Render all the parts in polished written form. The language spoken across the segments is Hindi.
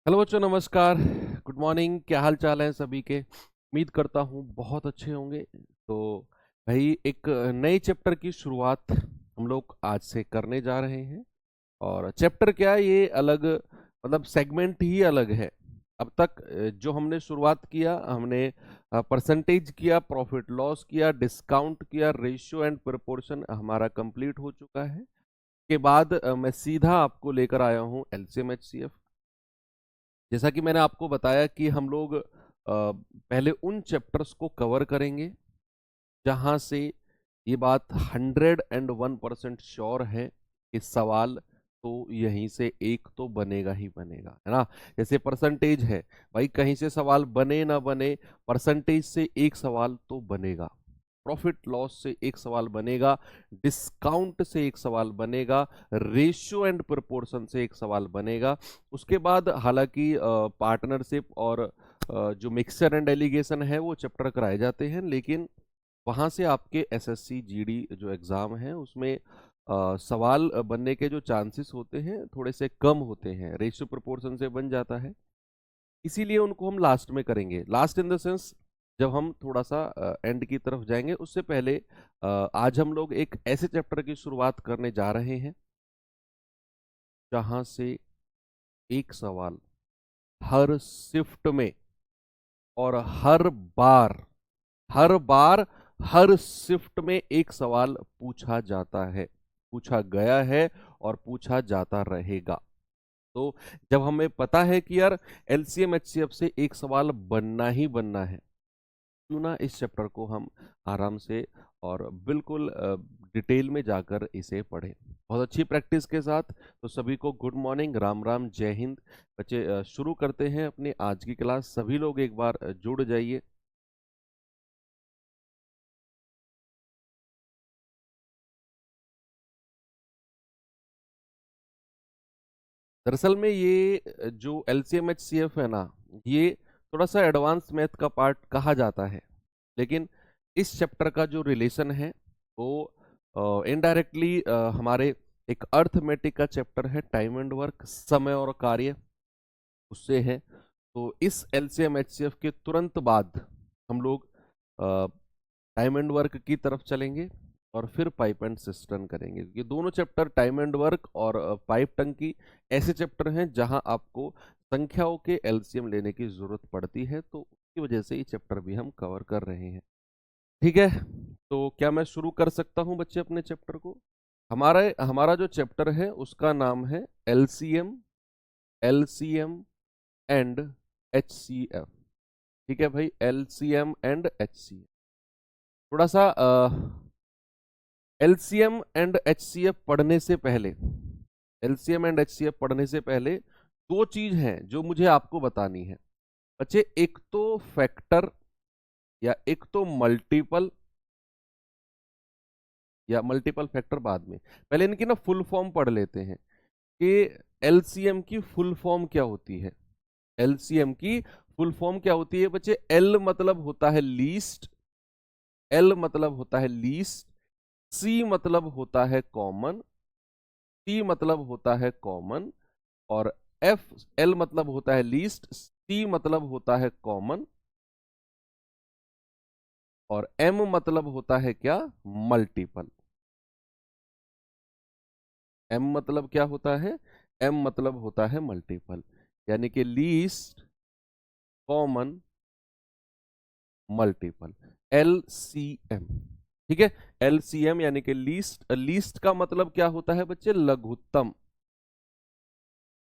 हेलो बच्चों, नमस्कार। Good morning. क्या हाल चाल है सभी के? उम्मीद करता हूँ बहुत अच्छे होंगे। तो भाई, एक नए चैप्टर की शुरुआत हम लोग आज से करने जा रहे हैं। और चैप्टर क्या, ये अलग मतलब सेगमेंट ही अलग है। अब तक जो हमने शुरुआत किया, हमने परसेंटेज किया, प्रॉफिट लॉस किया, डिस्काउंट किया, रेशियो एंड प्रोपोर्शन हमारा कंप्लीट हो चुका है। के बाद मैं सीधा आपको लेकर आया हूँ एलसीएम एचसीएफ। जैसा कि मैंने आपको बताया कि हम लोग पहले उन चैप्टर्स को कवर करेंगे जहां से ये बात 101% श्योर है कि सवाल तो यहीं से एक तो बनेगा ही बनेगा, है ना। जैसे परसेंटेज है, भाई कहीं से सवाल बने ना बने, परसेंटेज से एक सवाल तो बनेगा, प्रॉफिट लॉस से एक सवाल बनेगा, डिस्काउंट से एक सवाल बनेगा, रेशियो एंड प्रोपोर्शन से एक सवाल बनेगा। उसके बाद हालांकि पार्टनरशिप और जो मिक्सचर एंड एलिगेशन है वो चैप्टर कराए जाते हैं, लेकिन वहां से आपके एसएससी जीडी जो एग्जाम है उसमें सवाल बनने के जो चांसेस होते हैं थोड़े से कम होते हैं, रेशियो प्रोपोर्शन से बन जाता है। इसीलिए उनको हम लास्ट में करेंगे। लास्ट इन द सेंस, जब हम थोड़ा सा एंड की तरफ जाएंगे उससे पहले आज हम लोग एक ऐसे चैप्टर की शुरुआत करने जा रहे हैं जहां से एक सवाल हर शिफ्ट में और हर बार हर शिफ्ट में एक सवाल पूछा जाता है, पूछा गया है और पूछा जाता रहेगा। तो जब हमें पता है कि यार एलसीएम एचसीएफ से एक सवाल बनना ही बनना है, क्यों ना इस चैप्टर को हम आराम से और बिल्कुल डिटेल में जाकर इसे पढ़ें, बहुत अच्छी प्रैक्टिस के साथ। तो सभी को गुड मॉर्निंग, राम राम, जय हिंद। बच्चे, शुरू करते हैं अपनी आज की क्लास। सभी लोग एक बार जुड़ जाइए। दरअसल में ये जो एलसीएम एचसीएफ है ना, ये थोड़ा सा एडवांस मैथ का पार्ट कहा जाता है, लेकिन इस चैप्टर का जो रिलेशन है वो इनडायरेक्टली हमारे एक अर्थमेटिक का चैप्टर है, टाइम एंड वर्क, समय और कार्य, उससे है। तो इस एलसीएम एचसीएफ के तुरंत बाद हम लोग टाइम एंड वर्क की तरफ चलेंगे और फिर पाइप एंड सिस्टर्न करेंगे। ये दोनों चैप्टर, टाइम एंड वर्क और पाइप टंकी, ऐसे चैप्टर हैं जहां आपको संख्याओं के एलसीएम लेने की जरूरत पड़ती है, तो उसकी वजह से ये चैप्टर भी हम कवर कर रहे हैं। ठीक है, तो क्या मैं शुरू कर सकता हूं बच्चे अपने चैप्टर को? हमारा हमारा जो चैप्टर है उसका नाम है एलसीएम, एलसीएम एंड एचसीएफ। ठीक है भाई, एलसीएम एंड एचसीएफ। थोड़ा सा एलसीएम एंड एचसीएफ पढ़ने से पहले, एलसीएम एंड एचसीएफ पढ़ने से पहले दो चीज हैं जो मुझे आपको बतानी है बच्चे। एक तो फैक्टर या एक तो मल्टीपल, या मल्टीपल फैक्टर बाद में। पहले इनकी ना फुल फॉर्म पढ़ लेते हैं कि एलसीएम की फुल फॉर्म क्या होती है। एलसीएम की फुल फॉर्म क्या होती है बच्चे? एल मतलब होता है लीस्ट, एल मतलब होता है लीस्ट, सी मतलब होता है कॉमन, सी मतलब होता है कॉमन, और एफ, एल मतलब होता है लीस्ट, सी मतलब होता है कॉमन, और एम मतलब होता है क्या? मल्टीपल। एम मतलब क्या होता है? एम मतलब होता है मल्टीपल, यानी कि लीस्ट, कॉमन, मल्टीपल, एलसीएम। ठीक है, एलसीएम यानी कि लीस्ट। लीस्ट का मतलब क्या होता है बच्चे? लघुत्तम,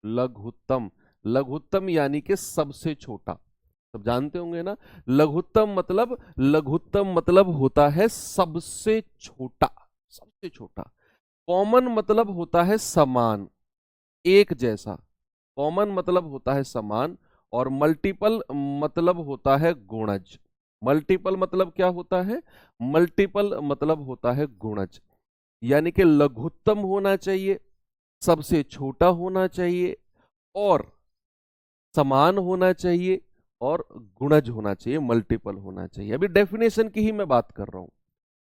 लघुत्तम, लघुत्तम यानी कि सबसे छोटा। सब जानते होंगे ना, लघुत्तम मतलब, लघुत्तम मतलब होता है सबसे छोटा, सबसे छोटा। कॉमन मतलब होता है समान, एक जैसा। कॉमन मतलब होता है समान, और मल्टीपल मतलब होता है गुणज। मल्टीपल मतलब क्या होता है? मल्टीपल मतलब होता है गुणज। यानी कि लघुत्तम होना चाहिए, सबसे छोटा होना चाहिए, और समान होना चाहिए, और गुणज होना चाहिए, मल्टीपल होना चाहिए। अभी डेफिनेशन की ही मैं बात कर रहा हूं।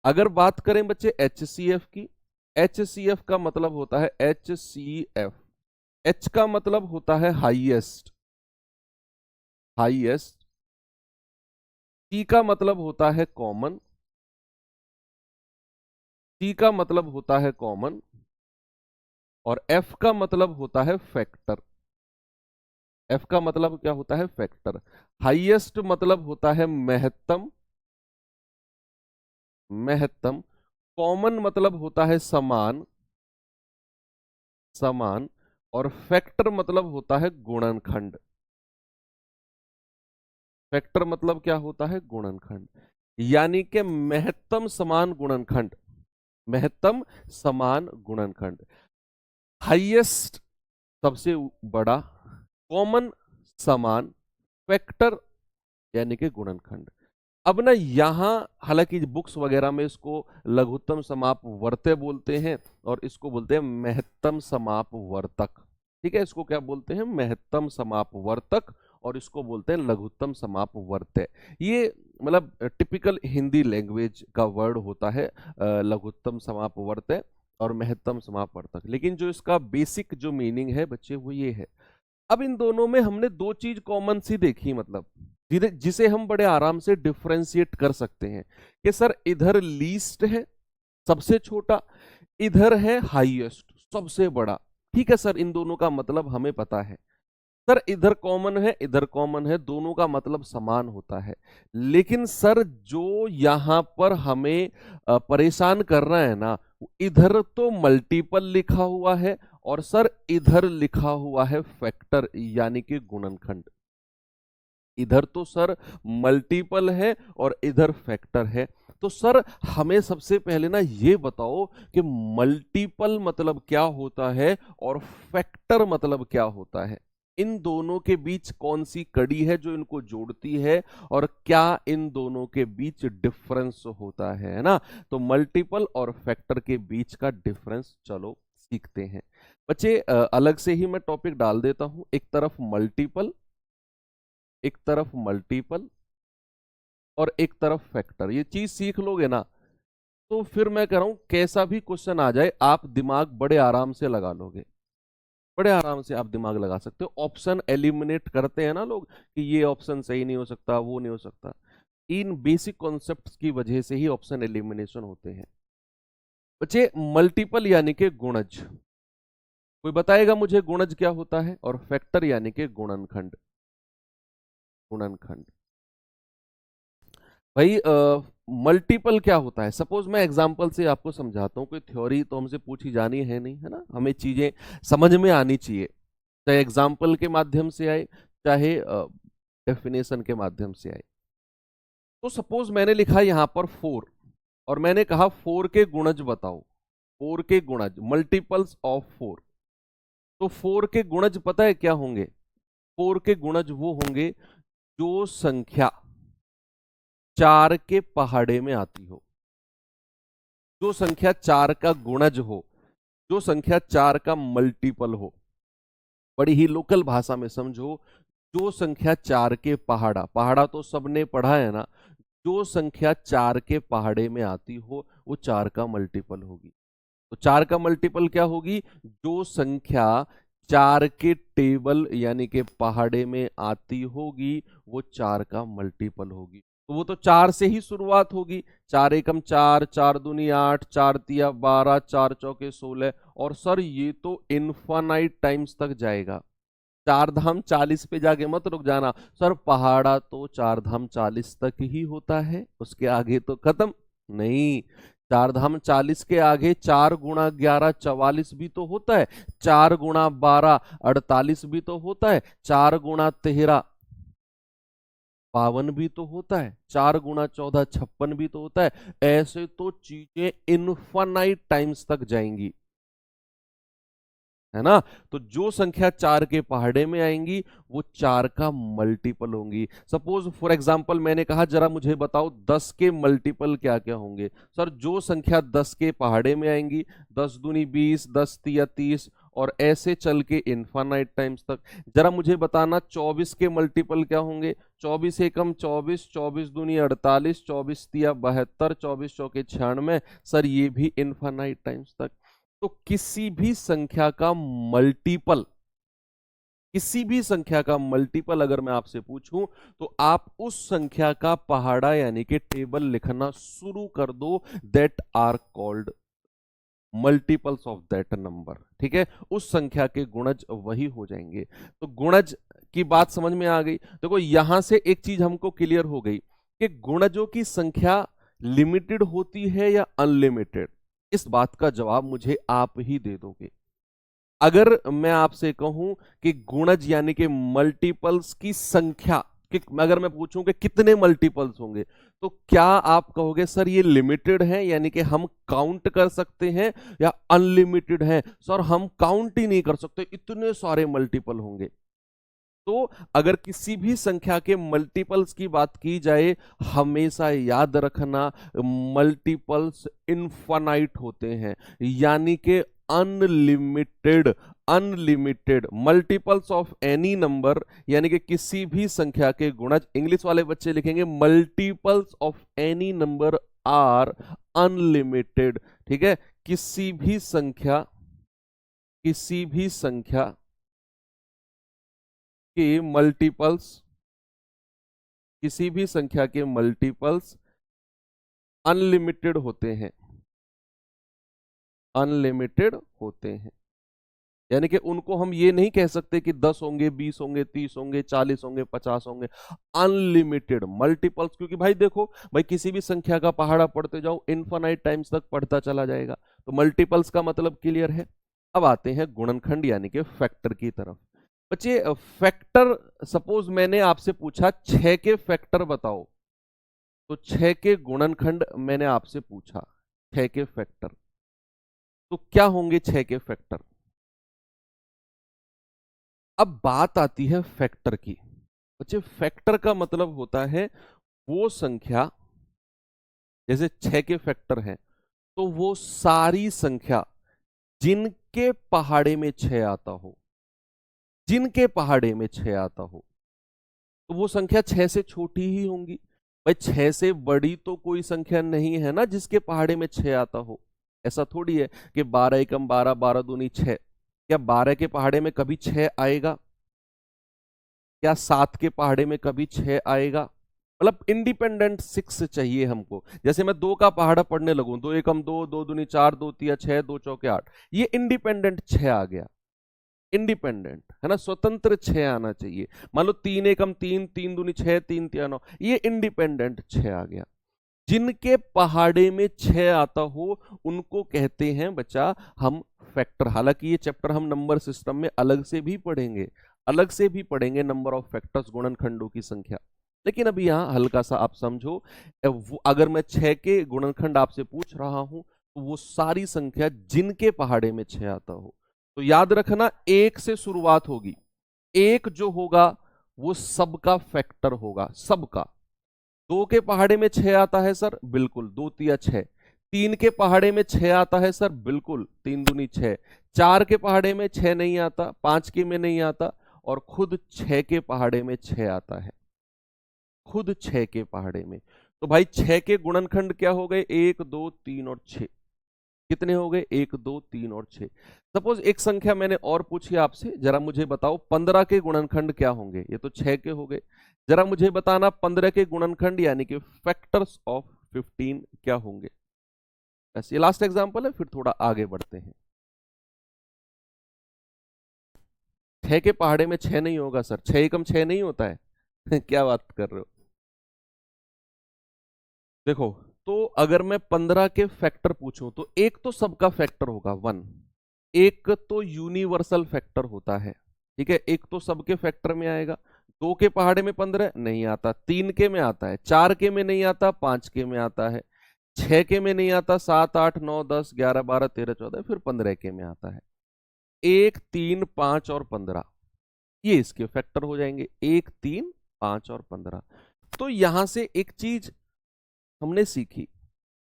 अगर बात करें बच्चे एचसीएफ की, एचसीएफ का मतलब होता है एचसीएफ। एच का मतलब होता है हाईएस्ट, हाईएस्ट, टी का मतलब होता है कॉमन, टी का मतलब होता है कॉमन, और एफ का मतलब होता है फैक्टर। एफ का मतलब क्या होता है? फैक्टर। हाईएस्ट मतलब होता है महत्तम, महत्तम। कॉमन मतलब होता है समान, समान। और फैक्टर मतलब होता है गुणनखंड। फैक्टर मतलब क्या होता है? गुणनखंड। यानी कि महत्तम समान गुणनखंड, महत्तम समान गुणनखंड। हाईएस्ट सबसे बड़ा, कॉमन समान, फैक्टर यानी कि गुणनखंड। अब ना यहां हालांकि बुक्स वगैरह में इसको लघुत्तम समापवर्त्य बोलते हैं और इसको बोलते हैं महत्तम समापवर्तक। ठीक है, इसको क्या बोलते हैं? महत्तम समापवर्तक, और इसको बोलते हैं लघुत्तम समापवर्त्य। ये मतलब टिपिकल हिंदी लैंग्वेज का वर्ड होता है लघुत्तम समापवर्त्य और महत्तम समापवर्तक। लेकिन जो इसका बेसिक जो मीनिंग है बच्चे वो ये है। अब इन दोनों में हमने दो चीज कॉमन सी देखी, मतलब जिसे हम बड़े आराम से डिफरेंशिएट कर सकते हैं कि सर इधर लीस्ट है सबसे छोटा, इधर है हाईएस्ट सबसे बड़ा। ठीक है सर, इन दोनों का मतलब हमें पता है। सर इधर कॉमन है इधर कॉमन है, दोनों का मतलब समान होता है। लेकिन सर जो यहां पर हमें परेशान कर रहा है ना, इधर तो मल्टीपल लिखा हुआ है और सर इधर लिखा हुआ है फैक्टर यानी कि गुणनखंड। इधर तो सर मल्टीपल है और इधर फैक्टर है। तो सर हमें सबसे पहले ना ये बताओ कि मल्टीपल मतलब क्या होता है और फैक्टर मतलब क्या होता है। इन दोनों के बीच कौन सी कड़ी है जो इनको जोड़ती है, और क्या इन दोनों के बीच डिफरेंस होता है ना? तो मल्टीपल और फैक्टर के बीच का डिफरेंस चलो सीखते हैं बच्चे। अलग से ही मैं टॉपिक डाल देता हूं। एक तरफ मल्टीपल, एक तरफ मल्टीपल और एक तरफ फैक्टर। ये चीज सीख लोगे ना तो फिर मैं कह रहा हूं कैसा भी क्वेश्चन आ जाए आप दिमाग बड़े आराम से लगा लोगे। बड़े आराम से आप दिमाग लगा सकते हो। ऑप्शन एलिमिनेट करते हैं ना लोग कि ये ऑप्शन सही नहीं हो सकता, वो नहीं हो सकता। इन बेसिक कॉन्सेप्ट्स की वजह से ही ऑप्शन एलिमिनेशन होते हैं बच्चे। मल्टीपल यानी कि गुणज, कोई बताएगा मुझे गुणज क्या होता है? और फैक्टर यानी कि गुणनखंड, गुणनखंड। भाई मल्टीपल क्या होता है? सपोज मैं एग्जांपल से आपको समझाता हूँ। कोई थ्योरी तो हमसे पूछी जानी है नहीं, है ना? हमें चीजें समझ में आनी चाहिए, चाहे एग्जांपल के माध्यम से आए चाहे डेफिनेशन के माध्यम से आए। तो सपोज मैंने लिखा यहां पर 4 और मैंने कहा 4 के गुणज बताओ। 4 के गुणज, मल्टीपल्स ऑफ 4। तो 4 के गुणज पता है क्या होंगे? 4 के गुणज वो होंगे जो संख्या 4 के पहाड़े में आती हो, जो संख्या 4 का गुणज हो, जो संख्या 4 का मल्टीपल हो। बड़ी ही लोकल भाषा में समझो, जो संख्या 4 के पहाड़ा, पहाड़ा तो सबने पढ़ा है ना, जो संख्या 4 के पहाड़े में आती हो वो 4 का मल्टीपल होगी। तो 4 का मल्टीपल क्या होगी? जो संख्या 4 के टेबल यानी कि पहाड़े में आती होगी वो 4 का मल्टीपल होगी। तो वो तो 4 से ही शुरुआत होगी। 4 एकम 4, 4 दूनी 8, 4 तिया 12, 4 चौके 16। और सर ये तो इनफाइनाइट टाइम्स तक जाएगा। चार धाम 40 पे जाके मत रुक जाना। सर पहाड़ा तो 4 धाम 40 तक ही होता है, उसके आगे तो खत्म नहीं। 4 धाम 40 के आगे 4 गुणा 11 44 भी तो होता है, 4 गुणा 12 48 भी तो होता है, 4 गुणा 13 52 भी तो होता है, 4 गुणा 14 56 भी तो होता है। ऐसे तो चीजें इनफाइनाइट टाइम्स तक जाएंगी, है ना? तो जो संख्या 4 के पहाड़े में आएंगी वो 4 का मल्टीपल होंगी। सपोज फॉर एग्जांपल मैंने कहा जरा मुझे बताओ 10 के मल्टीपल क्या क्या होंगे। सर जो संख्या 10 के पहाड़े में आएंगी, 10 दूनी 20, 10 तिया 30, और ऐसे चल के इनफाइनाइट टाइम्स तक। जरा मुझे बताना 24 के मल्टीपल क्या होंगे। 24 एकम 24, 24 दूनी 48, 24 तिया 72, 24 चौके 96। सर ये भी इनफाइनाइट टाइम्स तक। तो किसी भी संख्या का मल्टीपल किसी भी संख्या का मल्टीपल अगर मैं आपसे पूछूं तो आप उस संख्या का पहाड़ा यानी कि टेबल लिखना शुरू कर दो, that are called multiples of that number. ठीक है, उस संख्या के गुणज वही हो जाएंगे। तो गुणज की बात समझ में आ गई। देखो यहां से एक चीज हमको क्लियर हो गई कि गुणजों की संख्या लिमिटेड होती है या अनलिमिटेड। इस बात का जवाब मुझे आप ही दे दोगे। अगर मैं आपसे कहूं कि गुणज यानी कि मल्टीपल्स की संख्या, कि अगर मैं पूछूं कि कितने मल्टीपल्स होंगे, तो क्या आप कहोगे सर ये लिमिटेड है यानी कि हम काउंट कर सकते हैं, या अनलिमिटेड है सर हम काउंट ही नहीं कर सकते, इतने सारे मल्टीपल होंगे। तो अगर किसी भी संख्या के मल्टीपल्स की बात की जाए, हमेशा याद रखना मल्टीपल्स इनफाइनाइट होते हैं, यानी कि unlimited. Unlimited multiples of any number, यानी कि किसी भी संख्या के गुणज, इंग्लिश वाले बच्चे लिखेंगे multiples of any number are unlimited. ठीक है, किसी भी संख्या के मल्टीपल्स, किसी भी संख्या के मल्टीपल्स अनलिमिटेड होते हैं, अनलिमिटेड होते हैं। यानी कि उनको हम ये नहीं कह सकते कि 10 होंगे, 20 होंगे, 30 होंगे, 40 होंगे, 50 होंगे। अनलिमिटेड मल्टीपल्स, क्योंकि भाई देखो भाई किसी भी संख्या का पहाड़ा पढ़ते जाओ, इनफाइनाइट टाइम्स तक पढ़ता चला जाएगा। तो मल्टीपल्स का मतलब क्लियर है। अब आते हैं गुणनखंड यानी कि फैक्टर की तरफ। बच्चे फैक्टर, सपोज मैंने आपसे पूछा 6 के फैक्टर बताओ, तो 6 के गुणनखंड मैंने आपसे पूछा, 6 के फैक्टर, तो क्या होंगे 6 के फैक्टर। अब बात आती है फैक्टर की। बच्चे फैक्टर का मतलब होता है वो संख्या, जैसे 6 के फैक्टर हैं तो वो सारी संख्या जिनके पहाड़े में 6 आता हो, जिनके पहाड़े में 6 आता हो, तो वो संख्या 6 से छोटी ही होंगी। भाई 6 से बड़ी तो कोई संख्या नहीं है ना जिसके पहाड़े में 6 आता हो। ऐसा थोड़ी है कि 12 एकम 12, 12 दूनी 6। क्या 12 के पहाड़े में कभी 6 आएगा? क्या 7 के पहाड़े में कभी 6 आएगा? मतलब इंडिपेंडेंट 6 चाहिए हमको। जैसे मैं 2 का पहाड़ा पढ़ने लगूं, 2 एकम 2, 2 दूनी 4, 2 तिया 6, 2 चौके 8, ये इंडिपेंडेंट 6 आ गया। इंडिपेंडेंट है ना, स्वतंत्र 6 आना चाहिए। मान लो 3 एकम 3, 3 दूनी 6, 3 तिया 9, ये इंडिपेंडेंट 6 आ गया। जिनके पहाड़े में 6 आता हो उनको कहते हैं बच्चा हम फैक्टर। हालांकि ये चैप्टर हम नंबर सिस्टम में अलग से भी पढ़ेंगे, अलग से भी पढ़ेंगे नंबर ऑफ फैक्टर्स, गुणनखंडों की संख्या। लेकिन अभी यहां हल्का सा आप समझो, अगर मैं 6 के गुणनखंड आपसे पूछ रहा हूं तो वो सारी संख्या जिनके पहाड़े में 6 आता हो। तो याद रखना 1 से शुरुआत होगी। 1 जो होगा वो सबका फैक्टर होगा, सबका। 2 के पहाड़े में 6 आता है सर, बिल्कुल, 2 तिया 6। 3 के पहाड़े में 6 आता है सर, बिल्कुल, 3 दूनी 6। 4 के पहाड़े में 6 नहीं आता, 5 के में नहीं आता, और खुद 6 के पहाड़े में 6 आता है, खुद 6 के पहाड़े में। तो भाई 6 के गुणनखंड क्या हो गए? 1, 2, 3 और 6। कितने हो गए? 1, 2, 3 और 6। सपोज एक संख्या मैंने और पूछी आपसे, जरा मुझे बताओ 15 के गुणनखंड क्या होंगे? ये तो 6 के हो गए। जरा मुझे बताना 15 के गुणनखंड यानी कि फैक्टर्स ऑफ 15 क्या होंगे? बस ये लास्ट एग्जांपल है, फिर थोड़ा आगे बढ़ते हैं। 6 के पहाड़े में 6 नहीं होगा सर, 6 एकम 6 नहीं होता है क्या बात कर रहे हो? देखो, तो अगर मैं 15 के फैक्टर पूछूं तो एक तो सबका फैक्टर होगा 1, एक तो यूनिवर्सल फैक्टर होता है। ठीक है, एक तो सबके फैक्टर में आएगा। 2 के पहाड़े में 15 नहीं आता, 3 के में आता है, 4 के में नहीं आता, 5 के में आता है, 6 के में नहीं आता, 7, 8, 9, 10, 11, 12, 13, 14, फिर 15 के में आता है। 1, 3, 5 और 15, ये इसके फैक्टर हो जाएंगे, 1, 3, 5 और 15। तो यहां से एक चीज हमने सीखी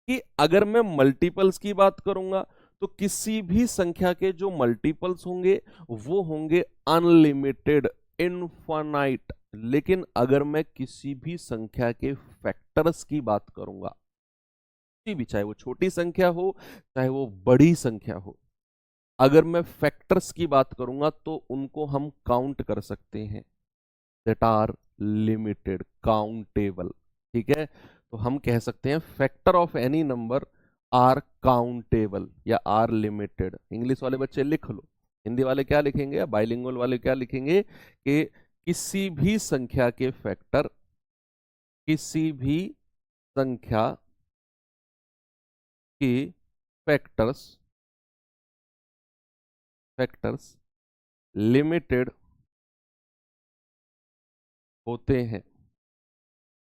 कि अगर मैं मल्टीपल्स की बात करूंगा तो किसी भी संख्या के जो मल्टीपल्स होंगे वो होंगे अनलिमिटेड, इनफाइनाइट। लेकिन अगर मैं किसी भी संख्या के फैक्टर्स की बात करूंगा, किसी भी, चाहे वो छोटी संख्या हो चाहे वो बड़ी संख्या हो, अगर मैं फैक्टर्स की बात करूंगा तो उनको हम काउंट कर सकते हैं, दैट आर लिमिटेड, काउंटेबल। ठीक है, तो हम कह सकते हैं factor of any number are countable या आर लिमिटेड। इंग्लिश वाले बच्चे लिख लो, हिंदी वाले क्या लिखेंगे या बाइलिंगुअल वाले क्या लिखेंगे कि किसी भी संख्या के फैक्टर, किसी भी संख्या के फैक्टर्स फैक्टर्स लिमिटेड होते हैं।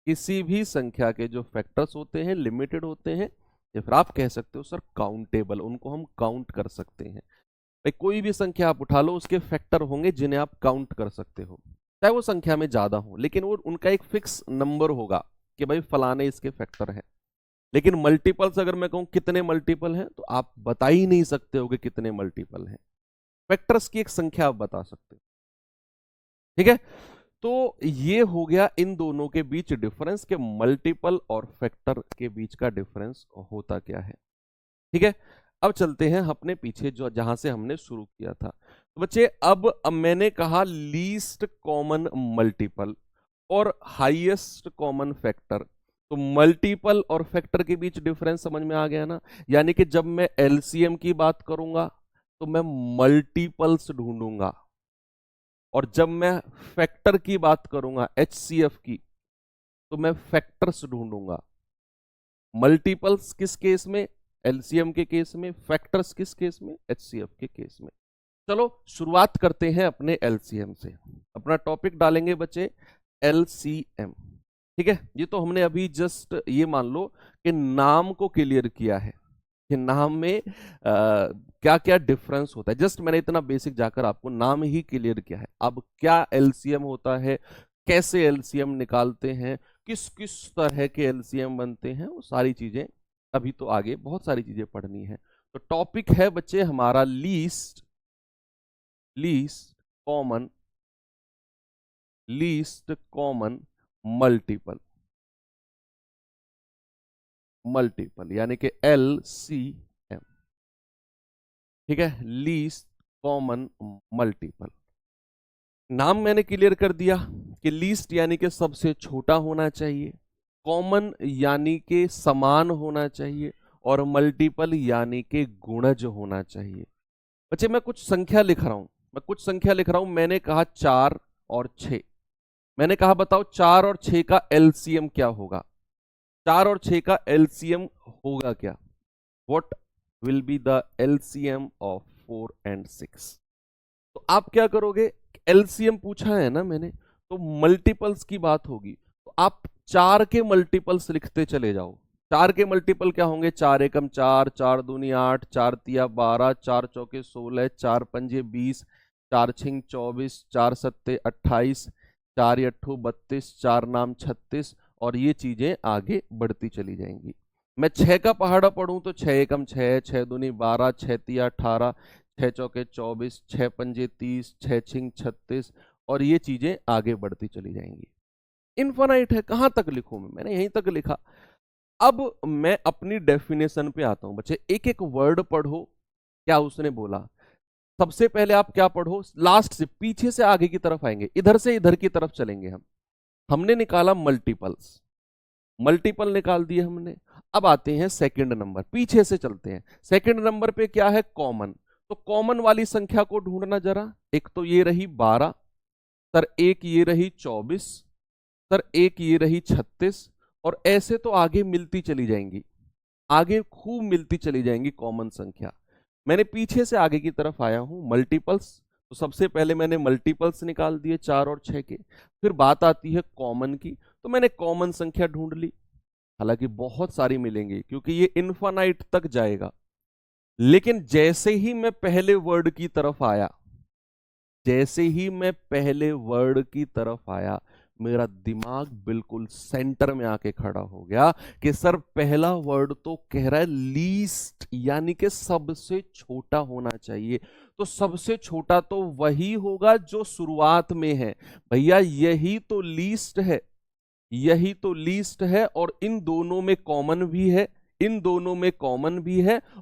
किसी भी संख्या के जो फैक्टर्स होते हैं लिमिटेड होते हैं, या फिर आप कह सकते हो सर काउंटेबल, उनको हम काउंट कर सकते हैं। भाई कोई भी संख्या आप उठा लो, उसके फैक्टर होंगे जिन्हें आप काउंट कर सकते हो, चाहे वो संख्या में ज्यादा हो, लेकिन वो उनका एक फिक्स नंबर होगा कि भाई फलाने इसके फैक्टर हैं। लेकिन मल्टीपल्स अगर मैं कहूं कितने मल्टीपल हैं, तो आप बता ही नहीं सकते हो कि कितने मल्टीपल हैं। फैक्टर्स की एक संख्या आप बता सकते हो। ठीक है, तो ये हो गया इन दोनों के बीच डिफरेंस के मल्टीपल और फैक्टर के बीच का डिफरेंस होता क्या है। ठीक है, अब चलते हैं अपने पीछे जो जहां से हमने शुरू किया था। तो बच्चे अब मैंने कहा लीस्ट कॉमन मल्टीपल और हाईएस्ट कॉमन फैक्टर। तो मल्टीपल और फैक्टर के बीच डिफरेंस समझ में आ गया ना। यानी कि जब मैं एलसीएम की बात करूंगा तो मैं मल्टीपल्स ढूंढूंगा, और जब मैं फैक्टर की बात करूंगा एचसीएफ की, तो मैं फैक्टर्स ढूंढूंगा। मल्टीपल्स किस केस में, एलसीएम के केस में, फैक्टर्स किस केस में, एचसीएफ के केस में। चलो शुरुआत करते हैं अपने एलसीएम से। अपना टॉपिक डालेंगे बच्चे एलसीएम। ठीक है, ये तो हमने अभी जस्ट ये मान लो कि नाम को क्लियर किया है कि नाम में क्या क्या डिफरेंस होता है। जस्ट मैंने इतना बेसिक जाकर आपको नाम ही क्लियर किया है। अब क्या एलसीएम होता है, कैसे एलसीएम निकालते हैं, किस किस तरह के एलसीएम बनते हैं, वो सारी चीजें अभी तो आगे बहुत सारी चीजें पढ़नी है। तो टॉपिक है बच्चे हमारा लीस्ट कॉमन मल्टीपल यानी कि एलसीएम। ठीक है, लीस्ट कॉमन मल्टीपल। नाम मैंने क्लियर कर दिया कि लीस्ट यानी कि सबसे छोटा होना चाहिए, कॉमन यानी कि समान होना चाहिए, और मल्टीपल यानी कि गुणज होना चाहिए। बच्चे मैं कुछ संख्या लिख रहा हूं, मैंने कहा 4 और 6। मैंने कहा बताओ 4 और 6 का एलसीएम क्या होगा। 4 और 6 का एलसीएम होगा क्या, what will be the LCM of 4 and 6। तो आप क्या करोगे, एलसीएम पूछा है ना मैंने, तो मल्टीपल्स की बात होगी, तो आप 4 के मल्टीपल्स लिखते चले जाओ। 4 के मल्टीपल क्या होंगे, 4 एकम 4, 4 दूनी 8, 4 तिया 12, 4 चौके 16, 4 पंजे 20, 4 छिंग 24, 4 सत्ते 28, 4 अट्ठू 32, 4 नाम 36, और ये चीजें आगे बढ़ती चली जाएंगी। मैं 6 का पहाड़ा पढ़ूं तो 6 एकम 6, 6 दूनी 12, 6 तिया 18, 6 चौके 24, 6 पंजे 30, 6 छिंग 36, और ये चीजें आगे बढ़ती चली जाएंगी। इनफाइनाइट है, कहां तक लिखूं मैंने यहीं तक लिखा। अब मैं अपनी डेफिनेशन पे आता हूं बच्चे, एक एक वर्ड पढ़ो क्या उसने बोला। सबसे पहले आप क्या पढ़ो, लास्ट से पीछे से आगे की तरफ आएंगे, इधर से इधर की तरफ चलेंगे हम। हमने निकाला मल्टीपल निकाल दिए हमने। अब आते हैं सेकंड नंबर, पीछे से चलते हैं। सेकंड नंबर पे क्या है, कॉमन। तो कॉमन वाली संख्या को ढूंढना जरा। एक तो ये रही 12, सर एक ये रही 24, सर एक ये रही 36, और ऐसे तो आगे मिलती चली जाएंगी, आगे खूब मिलती चली जाएंगी कॉमन संख्या। मैंने पीछे से आगे की तरफ आया हूं, मल्टीपल्स। तो सबसे पहले मैंने मल्टीपल्स निकाल दिए 4 और 6 के। फिर बात आती है कॉमन की, तो मैंने कॉमन संख्या ढूंढ ली। हालांकि बहुत सारी मिलेंगी क्योंकि ये इनफाइनाइट तक जाएगा, लेकिन जैसे ही मैं पहले वर्ड की तरफ आया, मेरा दिमाग बिल्कुल सेंटर में आके खड़ा हो गया कि सर पहला वर्ड तो कह रहा है लीस्ट, यानी कि सबसे छोटा होना चाहिए। तो सबसे छोटा तो वही होगा जो शुरुआत में है। भैया यही तो लीस्ट है, और इन दोनों में कॉमन भी है,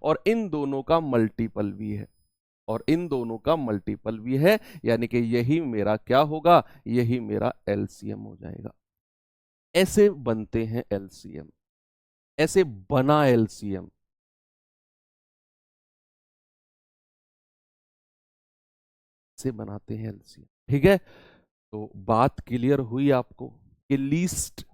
और इन दोनों का मल्टीपल भी है। और इन दोनों का मल्टीपल भी है, यानी कि यही मेरा क्या होगा, यही मेरा एलसीएम हो जाएगा। ऐसे बनते हैं एलसीएम, ऐसे बना एलसीएम। से बनाते हैं एलसीएम, ठीक है। तो बात क्लियर हुई आपको कि लीस्ट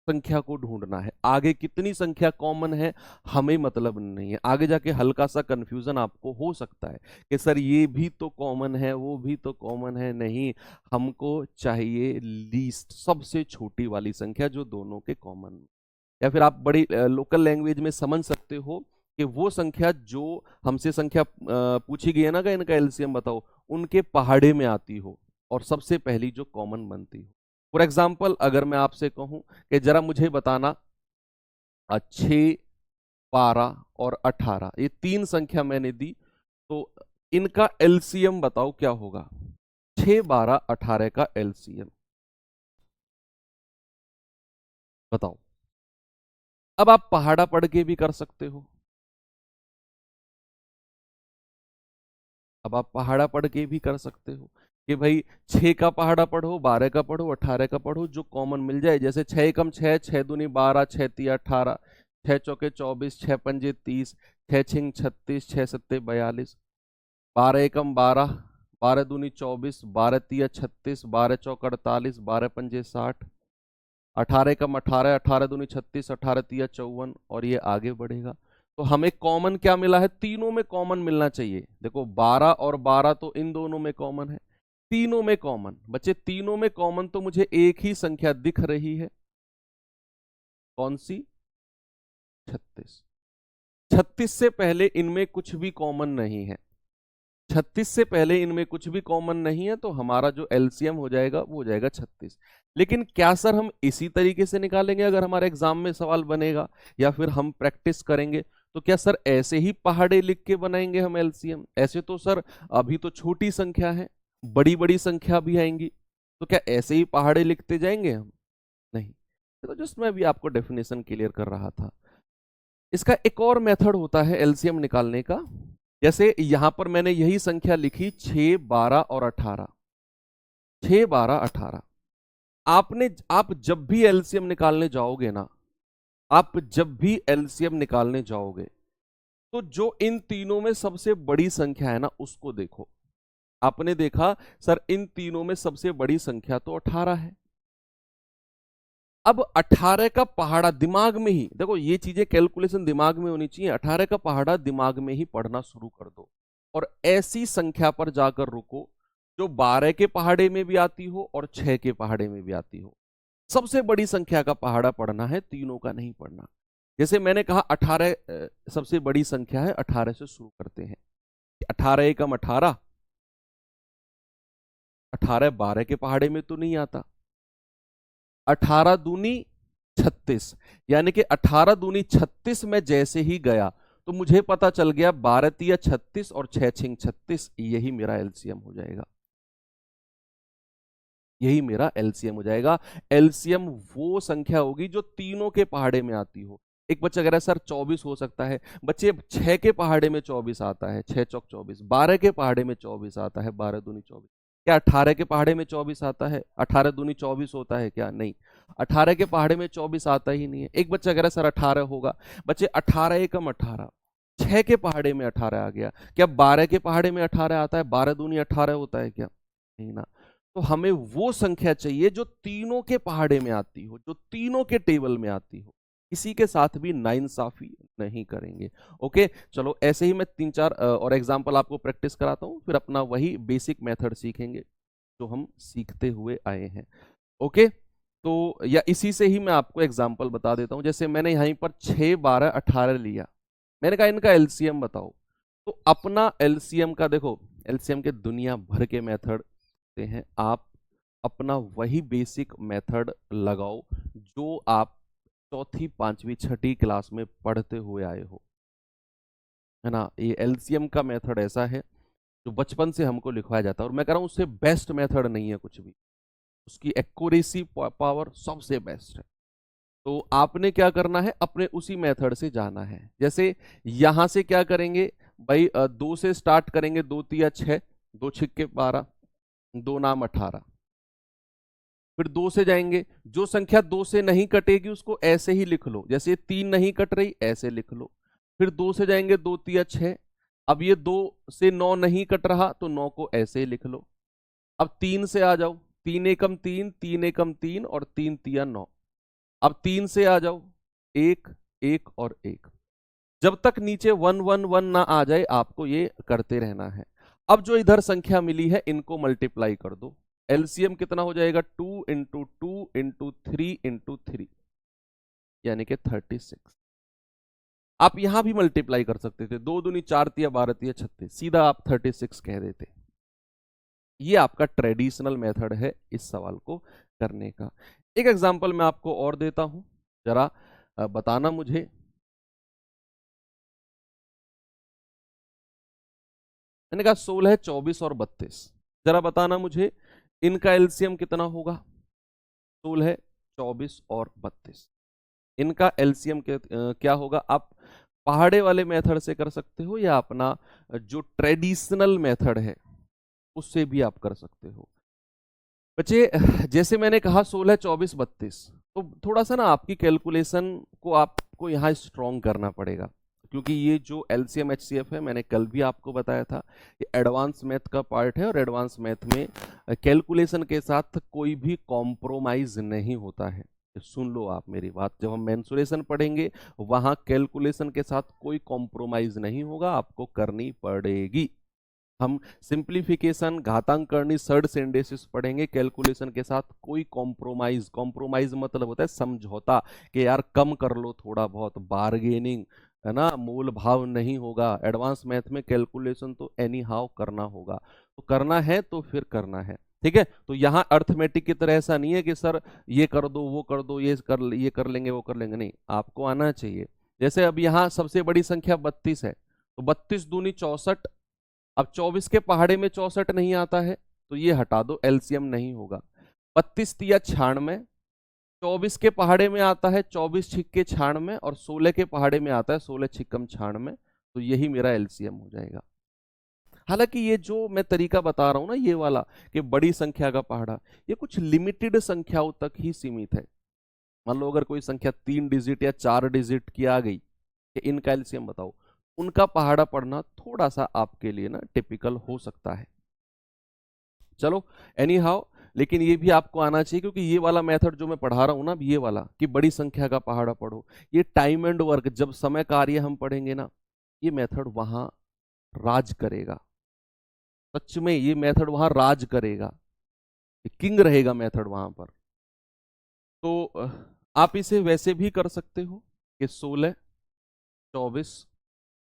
संख्या को ढूंढना है, आगे कितनी संख्या कॉमन है हमें मतलब नहीं है। आगे जाके हल्का सा कंफ्यूजन आपको हो सकता है कि सर ये भी तो कॉमन है वो भी तो कॉमन है, नहीं, हमको चाहिए लीस्ट, सबसे छोटी वाली संख्या जो दोनों के कॉमन। या फिर आप बड़ी लोकल लैंग्वेज में समझ सकते हो कि वो संख्या जो हमसे संख्या पूछी गई है ना कि इनका एलसीएम बताओ, उनके पहाड़े में आती हो और सबसे पहली जो कॉमन बनती हो। फॉर एग्जाम्पल अगर मैं आपसे कहूं कि जरा मुझे बताना 6, 12 और 18, ये तीन संख्या मैंने दी, तो इनका एलसीएम बताओ क्या होगा। 6, 12, 18 का एलसीएम बताओ। अब आप पहाड़ा पढ़ के भी कर सकते हो, अब आप पहाड़ा पढ़ के भी कर सकते हो कि भाई 6 का पहाड़ा पढ़ो, 12 का पढ़ो, 18 का पढ़ो, जो कॉमन मिल जाए। जैसे 6 एकम 6, 6 दूनी 12, 6 तिया 18, 6 चौके 24, 6 पंजे 30, 6 छिंग 36, 6 सत्ते 42, 12 एकम 12, 12 दूनी 24, 12 तिया 36, 12 चौक 48, 12 पंजे 60, 18 एकम 18, 18 दूनी 36, 18 तिया 54, और ये आगे बढ़ेगा। तो हमें कॉमन क्या मिला है, तीनों में कॉमन मिलना चाहिए। देखो 12 और 12 तो इन दोनों में कॉमन है, तीनों में कॉमन बच्चे, तीनों में कॉमन तो मुझे एक ही संख्या दिख रही है, कौन सी, 36। 36 से पहले इनमें कुछ भी कॉमन नहीं है, 36 से पहले इनमें कुछ भी कॉमन नहीं है, तो हमारा जो एलसीएम हो जाएगा वो हो जाएगा 36। लेकिन क्या सर हम इसी तरीके से निकालेंगे अगर हमारे एग्जाम में सवाल बनेगा, या फिर हम प्रैक्टिस करेंगे तो क्या सर ऐसे ही पहाड़े लिख के बनाएंगे हम एलसीएम? ऐसे तो सर अभी तो छोटी संख्या है, बड़ी बड़ी संख्या भी आएंगी, तो क्या ऐसे ही पहाड़े लिखते जाएंगे हम? नहीं। तो जस्ट मैं भी आपको डेफिनेशन क्लियर कर रहा था। इसका एक और मेथड होता है एलसीएम निकालने का। जैसे यहां पर मैंने यही संख्या लिखी 6, 12 और 18, 6, 12, 18। आप जब भी एलसीएम निकालने जाओगे ना, आप जब भी एलसीएम निकालने जाओगे तो जो इन तीनों में सबसे बड़ी संख्या है ना उसको देखो। आपने देखा सर इन तीनों में सबसे बड़ी संख्या तो 18 है। अब 18 का पहाड़ा दिमाग में ही देखो, ये चीजें कैलकुलेशन दिमाग में होनी चाहिए। 18 का पहाड़ा दिमाग में ही पढ़ना शुरू कर दो और ऐसी संख्या पर जाकर रुको जो 12 के पहाड़े में भी आती हो और 6 के पहाड़े में भी आती हो। सबसे बड़ी संख्या का पहाड़ा पढ़ना है, तीनों का नहीं पढ़ना। जैसे मैंने कहा 18 सबसे बड़ी संख्या है, 18 से शुरू करते हैं। 18 एकम 18, 18 12 के पहाड़े में तो नहीं आता। 18 दूनी 36, यानी कि 18 दूनी 36 में जैसे ही गया तो मुझे पता चल गया 12 तिया 36 और 6 छिंग 36, यही मेरा एलसीएम हो जाएगा, यही मेरा एलसीएम हो जाएगा। एलसीएम वो संख्या होगी जो तीनों के पहाड़े में आती हो। एक बच्चा कह रहा है सर 24 हो सकता है, बच्चे 6 के पहाड़े में 24 आता है, 6 चौक 24, 12 के पहाड़े में 24 आता है, 12 दूनी 24। क्या 18 के पहाड़े में 24 आता है? 18 दूनी 24 होता है क्या? नहीं, 18 के पहाड़े में 24 आता ही नहीं है। एक बच्चा कह रहा है सर 18 होगा, बच्चे 18 एकम 18, 6 के पहाड़े में 18 आ गया। क्या 12 के पहाड़े में 18 आता है? 12 दूनी 18 होता है क्या? नहीं ना। तो हमें वो संख्या चाहिए जो तीनों के पहाड़े में आती हो, जो तीनों के टेबल में आती हो। इसी के साथ भी नाइंसाफी नहीं करेंगे। ओके, चलो ऐसे ही मैं 3-4 और एग्जांपल आपको प्रैक्टिस कराता हूं, फिर अपना वही बेसिक मेथड सीखेंगे जो हम सीखते हुए आए हैं। ओके, तो या इसी से ही मैं आपको एग्जांपल बता देता हूं। जैसे मैंने यहीं पर 6, 12, 18 लिया, मैंने कहा इनका एलसीएम बताओ। तो अपना एलसीएम का देखो, एलसीएम के दुनिया भर के मेथड हैं, आप अपना वही बेसिक मेथड लगाओ जो आप चौथी, पांचवी, छठी क्लास में पढ़ते हुए आए हो, है ना। ये एलसीएम का मेथड ऐसा है जो बचपन से हमको लिखवाया जाता है, और मैं कह रहा हूं उससे बेस्ट मेथड नहीं है कुछ भी, उसकी एक्यूरेसी पावर सबसे बेस्ट है। तो आपने क्या करना है, अपने उसी मेथड से जाना है। जैसे यहां से क्या करेंगे, भाई 2 से स्टार्ट करेंगे, 2 तिया 6, 2 छिक्के 12, 2 नाम 18। फिर 2 से जाएंगे, जो संख्या 2 से नहीं कटेगी उसको ऐसे ही लिख लो, जैसे 3 नहीं कट रही ऐसे लिख लो। फिर 2 से जाएंगे, 2 तिया 6। अब ये 2 से 9 नहीं कट रहा तो 9 को ऐसे ही लिख लो। अब 3 से आ जाओ, 3 एकम 3, 3 एकम 3 और 3 तिया 9। अब 3 से आ जाओ, 1 1 और 1। जब तक नीचे 1 1 1 ना आ जाए आपको ये करते रहना है। अब जो इधर संख्या मिली है इनको मल्टीप्लाई कर दो। एलसीएम कितना हो जाएगा, 2 इंटू 2 इंटू 3 इंटू 3, यानी कि 36। आप यहां भी मल्टीप्लाई कर सकते थे, 2 दूनी 4 तिया 12 तिया 36, सीधा आप 36 कह देते। ये आपका ट्रेडिशनल मेथड है इस सवाल को करने का। एक एग्जांपल मैं आपको और देता हूं, जरा बताना मुझे। मैंने कहा 16, 24 और 32, जरा बताना मुझे इनका एलसीएम कितना होगा। 16, 24 और 32, इनका एलसीएम क्या होगा। आप पहाड़े वाले मेथड से कर सकते हो या अपना जो ट्रेडिशनल मेथड है उससे भी आप कर सकते हो। बच्चे जैसे मैंने कहा 16, 24, 32, तो थोड़ा सा ना आपकी कैलकुलेशन को आपको यहाँ स्ट्रॉन्ग करना पड़ेगा, क्योंकि ये जो एलसीएम एचसीएफ है मैंने कल भी आपको बताया था, ये एडवांस मैथ का पार्ट है और एडवांस मैथ में कैलकुलेशन के साथ कोई भी कॉम्प्रोमाइज नहीं होता है। सुन लो आप मेरी बात, जब हम मेंसुरेशन पढ़ेंगे वहां कैलकुलेशन के साथ कोई कॉम्प्रोमाइज नहीं होगा, आपको करनी पड़ेगी। हम सिंप्लीफिकेशन, घातांकरणी, सर्ड सिंडेसिस पढ़ेंगे, कैलकुलेशन के साथ कोई कॉम्प्रोमाइज, कॉम्प्रोमाइज मतलब होता है समझौता, कि यार कम कर लो थोड़ा बहुत, बार्गेनिंग है ना, मोल भाव नहीं होगा। एडवांस मैथ में कैलकुलेशन तो एनी हाउ करना होगा, तो करना है तो फिर करना है, ठीक है। तो यहाँ अर्थमेटिक की तरह ऐसा नहीं है कि सर ये कर दो वो कर दो, ये कर लेंगे वो कर लेंगे, नहीं, आपको आना चाहिए। जैसे अब यहाँ सबसे बड़ी संख्या 32 है, तो 32 दूनी 64। अब 24 के पहाड़े में 64 नहीं आता है तो ये हटा दो, एलसीएम नहीं होगा। 32 तिया 96, 24 के पहाड़े में आता है 24 छिक्के 96 और 16 के पहाड़े में आता है 16 छिक्कम 96, तो यही मेरा एलसीएम हो जाएगा। हालांकि ये जो मैं तरीका बता रहा हूं ना, ये वाला कि बड़ी संख्या का पहाड़ा, ये कुछ लिमिटेड संख्याओं तक ही सीमित है। मान लो अगर कोई संख्या 3 डिजिट या 4 डिजिट की आ गई कि इनका एलसीएम बताओ, उनका पहाड़ा पढ़ना थोड़ा सा आपके लिए ना टिपिकल हो सकता है। चलो एनी हाउ, लेकिन ये भी आपको आना चाहिए, क्योंकि ये वाला मेथड जो मैं पढ़ा रहा हूं ना, ये वाला कि बड़ी संख्या का पहाड़ा पढ़ो, ये टाइम एंड वर्क, जब समय कार्य हम पढ़ेंगे ना, ये मेथड वहां राज करेगा। सच में ये मेथड वहां राज करेगा, किंग रहेगा मेथड वहां पर। तो आप इसे वैसे भी कर सकते हो कि 16, 24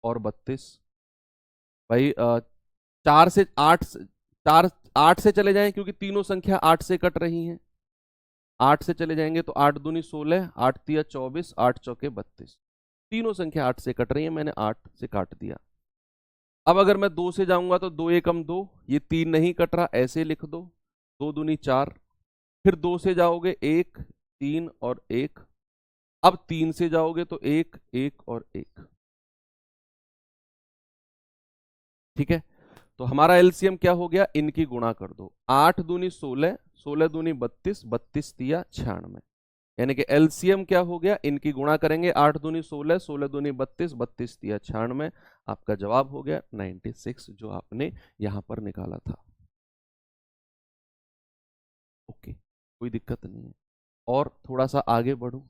और 32, भाई 4 से 8, 4 8 से चले जाएं, क्योंकि तीनों संख्या 8 से कट रही हैं। 8 से चले जाएंगे तो 8 दूनी 16, 8 तिया 24, 8 चौके 32, तीनों संख्या 8 से कट रही है, मैंने 8 से काट दिया। अब अगर मैं 2 से जाऊंगा तो 2 एकम 2, ये 3 नहीं कट रहा, ऐसे लिख दो, 2 दूनी 4। फिर 2 से जाओगे 1 3 और 1। अब 3 से जाओगे तो 1 1 और 1, ठीक है। तो हमारा एलसीएम क्या हो गया, इनकी गुणा कर दो, 8 दूनी 16, 16 दूनी 32, 32 तिया 96, यानी कि एलसीएम क्या हो गया, इनकी गुणा करेंगे, 8 दूनी 16, 16 दूनी 32, 32 तिया 96, आपका जवाब हो गया 96, जो आपने यहां पर निकाला था। ओके, कोई दिक्कत नहीं है। और थोड़ा सा आगे बढ़ू,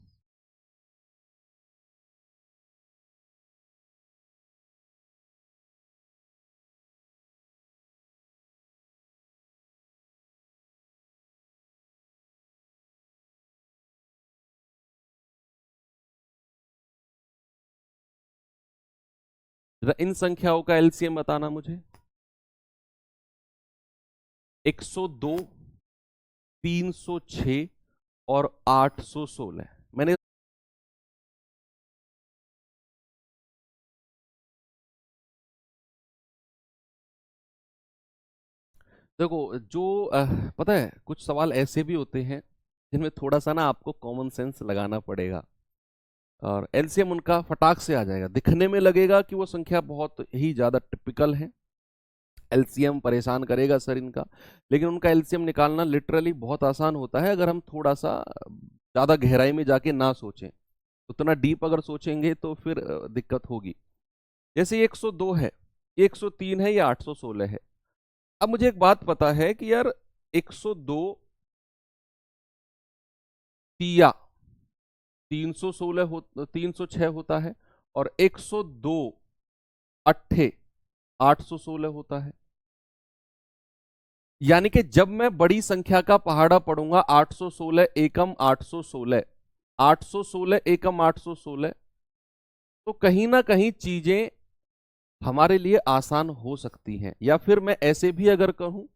इन संख्याओं का एलसीएम बताना मुझे। 102, 306 और 816, मैंने देखो जो पता है कुछ सवाल ऐसे भी होते हैं जिनमें थोड़ा सा ना आपको कॉमन सेंस लगाना पड़ेगा। और एलसीएम उनका फटाक से आ जाएगा। दिखने में लगेगा कि वो संख्या बहुत ही ज्यादा टिपिकल है, एलसीएम परेशान करेगा सर इनका, लेकिन उनका एलसीएम निकालना लिटरली बहुत आसान होता है अगर हम थोड़ा सा ज्यादा गहराई में जाके ना सोचें। उतना डीप अगर सोचेंगे तो फिर दिक्कत होगी। जैसे 102 है, 103 है या 816 है। अब मुझे एक बात पता है कि यार 102 तिया 316 306 होता है, और 102 अट्ठे 816 होता है। यानी कि जब मैं बड़ी संख्या का पहाड़ा पढ़ूंगा 816 एकम 816, 816 एकम 816, तो कहीं ना कहीं चीजें हमारे लिए आसान हो सकती हैं। या फिर मैं ऐसे भी अगर कहूं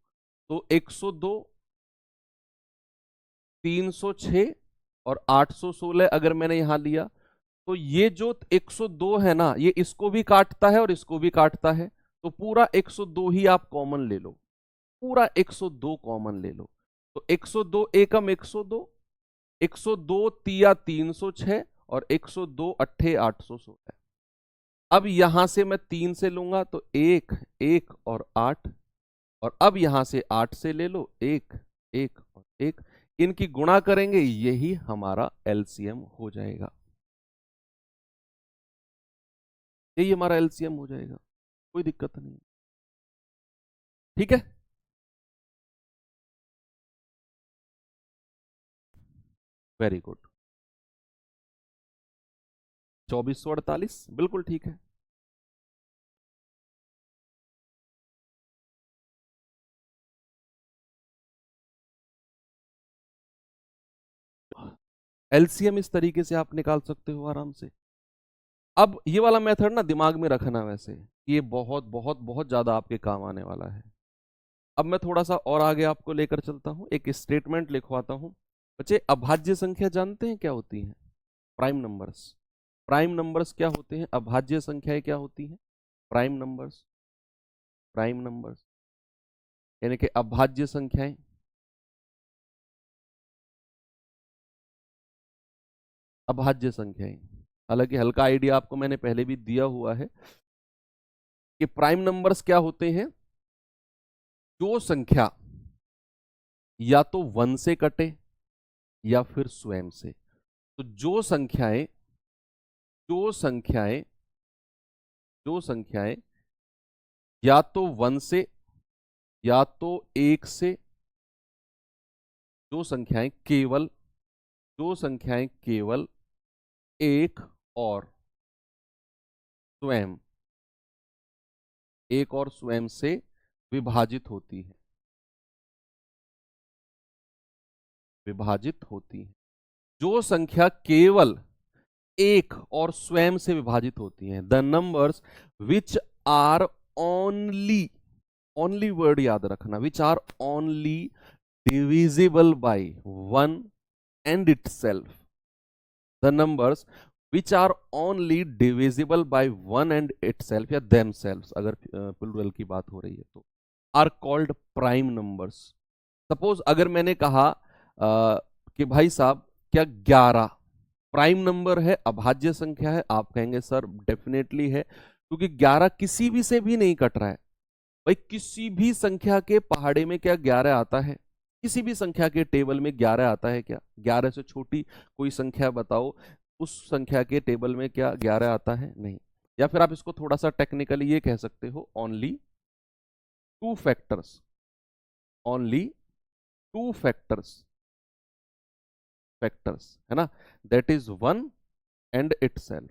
तो 102 306 और 816 अगर मैंने यहां लिया, तो ये जो 102 है ना, ये इसको भी काटता है और इसको भी काटता है, तो पूरा 102 ही आप कॉमन ले लो, पूरा 102 कॉमन ले लो। तो 102 एकम 102, 102 तिया 306 और 102 अट्ठे 816। अब यहां से मैं 3 से लूंगा तो 1 1 और 8, और अब यहां से 8 से ले लो 1 1 और 1, इनकी गुणा करेंगे, यही हमारा एलसीएम हो जाएगा, यही हमारा एलसीएम हो जाएगा, कोई दिक्कत नहीं। ठीक है, वेरी गुड। 2448 बिल्कुल ठीक है। एलसीएम इस तरीके से आप निकाल सकते हो आराम से। अब ये वाला मेथड ना दिमाग में रखना, वैसे ये बहुत बहुत बहुत ज्यादा आपके काम आने वाला है। अब मैं थोड़ा सा और आगे आपको लेकर चलता हूं, एक स्टेटमेंट लिखवाता हूं। बच्चे, अभाज्य संख्या जानते हैं क्या होती है? Prime numbers. प्राइम नंबर्स क्या होते हैं? अभाज्य संख्याएं क्या होती हैं? Prime numbers. प्राइम नंबर्स यानी कि अभाज्य संख्याएं। अभाज्य संख्याएं, हालांकि हल्का आइडिया आपको मैंने पहले भी दिया हुआ है कि प्राइम नंबर्स क्या होते हैं। जो संख्या या तो 1 से कटे या फिर स्वयं से। तो जो संख्याएं जो संख्याएं या तो 1 से या तो 1 से, जो संख्याएं केवल जो संख्याएं केवल एक और स्वयं एक और स्वयं से विभाजित होती है, विभाजित होती है। जो संख्या केवल एक और स्वयं से विभाजित होती हैं, the numbers which are only, only word याद रखना, which are only divisible by 1 and itself, the numbers which are only divisible by 1 and itself या देमसेल्व्स, अगर प्लूरल की बात हो रही है तो, are called prime numbers. Suppose अगर मैंने कहा कि भाई साहब क्या 11 प्राइम नंबर है, अभाज्य संख्या है, आप कहेंगे सर डेफिनेटली है, क्योंकि 11 किसी भी से भी नहीं कट रहा है। भाई किसी भी संख्या के पहाड़े में क्या 11 आता है? किसी भी संख्या के टेबल में 11 आता है क्या? 11 से छोटी कोई संख्या बताओ, उस संख्या के टेबल में क्या 11 आता है? नहीं। या फिर आप इसको थोड़ा सा टेक्निकली ये कह सकते हो, only two factors, only two factors, factors है ना, दैट इज 1 एंड इटसेल्फ।